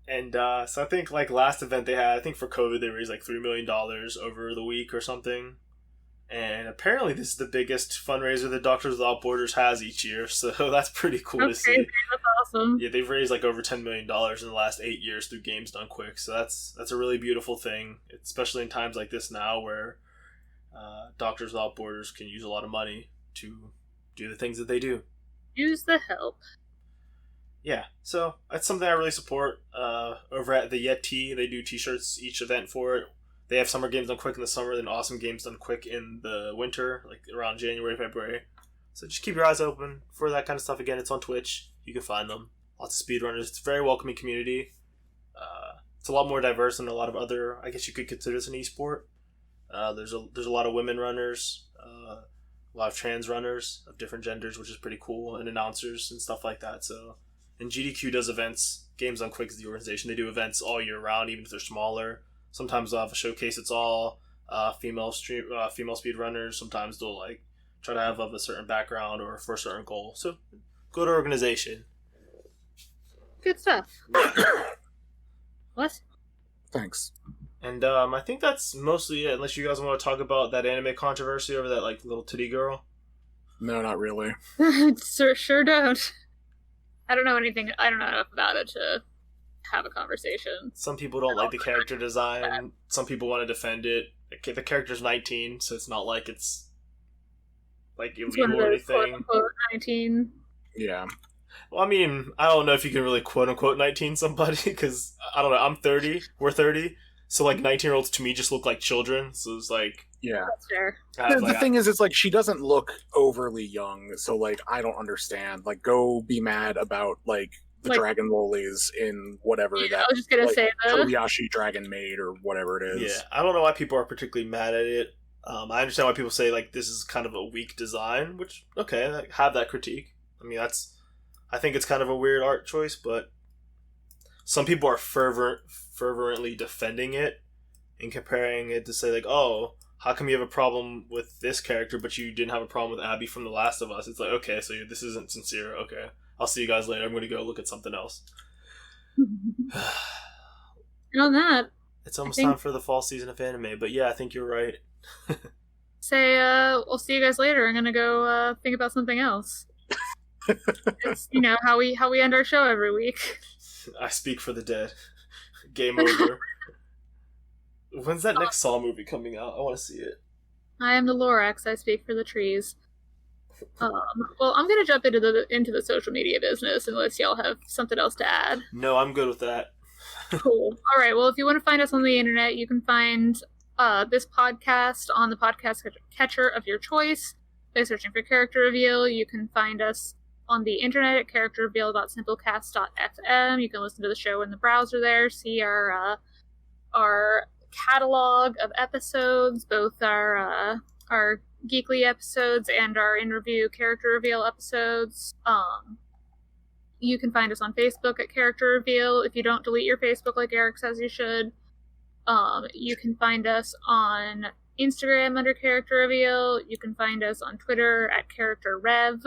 And so I think like last event they had, I think for COVID they raised like $3 million over the week or something. And apparently this is the biggest fundraiser that Doctors Without Borders has each year, so that's pretty cool to see. That's awesome. Yeah, they've raised like over $10 million in the last 8 years through Games Done Quick, so that's a really beautiful thing, especially in times like this now where Doctors Without Borders can use a lot of money to do the things that they do. Use the help. Yeah, so that's something I really support. Over at the Yeti, they do t-shirts each event for it. They have Summer Games Done Quick in the summer, then Awesome Games Done Quick in the winter, like around January, February. So just keep your eyes open for that kind of stuff. Again, it's on Twitch. You can find them. Lots of speedrunners. It's a very welcoming community. It's a lot more diverse than a lot of other, I guess you could consider this an esport. There's a lot of women runners, a lot of trans runners of different genders, which is pretty cool, and announcers and stuff like that. So, and GDQ does events. Games Done Quick is the organization. They do events all year round, even if they're smaller. Sometimes they'll have a showcase. It's all female speedrunners. Sometimes they'll like try to have of a certain background or for a certain goal. So, good organization. Good stuff. What? Thanks. And I think that's mostly it, unless you guys want to talk about that anime controversy over that like little titty girl. No, not really. Sure don't. I don't know anything. I don't know enough about it to have a conversation. Some people don't like the character design. Some people want to defend it. Okay, the character's 19, so it's not like it's like illegal or anything. Quote-unquote 19. Yeah. Well, I mean, I don't know if you can really quote-unquote 19 somebody, because, I don't know, I'm 30, we're 30, so, like, 19-year-olds to me just look like children, so it's like... Yeah. That's fair. The thing is, it's like, she doesn't look overly young, so, like, I don't understand. Like, go be mad about, like, the dragon lolies in whatever that... I was just gonna say that. Kobayashi Dragon Maid, or whatever it is. Yeah, I don't know why people are particularly mad at it. I understand why people say, like, this is kind of a weak design, which, okay, like, have that critique. I mean, I think it's kind of a weird art choice, but some people are fervently defending it and comparing it to say, like, oh, how come you have a problem with this character, but you didn't have a problem with Abby from The Last of Us? It's like, okay, so this isn't sincere. Okay, I'll see you guys later. I'm going to go look at something else. And on that, it's almost time for the fall season of anime, but yeah, I think you're right. We'll see you guys later. I'm gonna go think about something else. It's, you know, how we end our show every week. I speak for the dead. Game over. When's that next Saw movie coming out? I want to see it. I am the Lorax. I speak for the trees. Well, I'm gonna jump into the social media business unless y'all have something else to add. No, I'm good with that. Cool. All right. Well, if you want to find us on the internet, you can find this podcast on the podcast catcher of your choice by searching for Character Reveal. You can find us on the internet at characterreveal.simplecast.fm. You can listen to the show in the browser there, see our catalog of episodes, both our Geekly episodes and our in-review Character Reveal episodes. You can find us on Facebook at Character Reveal if you don't delete your Facebook like Eric says you should. You can find us on Instagram under Character Reveal. You can find us on Twitter at Character Rev.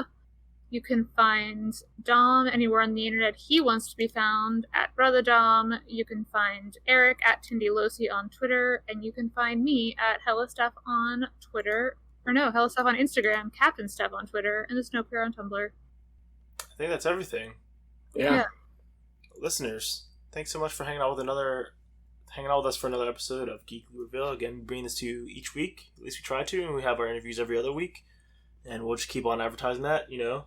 You can find Dom anywhere on the internet he wants to be found at Brother Dom. You can find Eric at Tindylosi on Twitter, and you can find me at HellaStuff on Twitter. Or no, HellaStuff on Instagram, Captain Stuff on Twitter, and the Snowpiercer on Tumblr. I think that's everything. Yeah. Listeners, thanks so much for hanging out with us for another episode of Geekly Reveal. Again, we bring this to you each week. At least we try to, and we have our interviews every other week. And we'll just keep on advertising that, the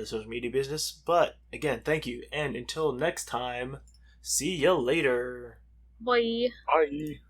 social media business. But, again, thank you. And until next time, see ya later. Bye. Bye.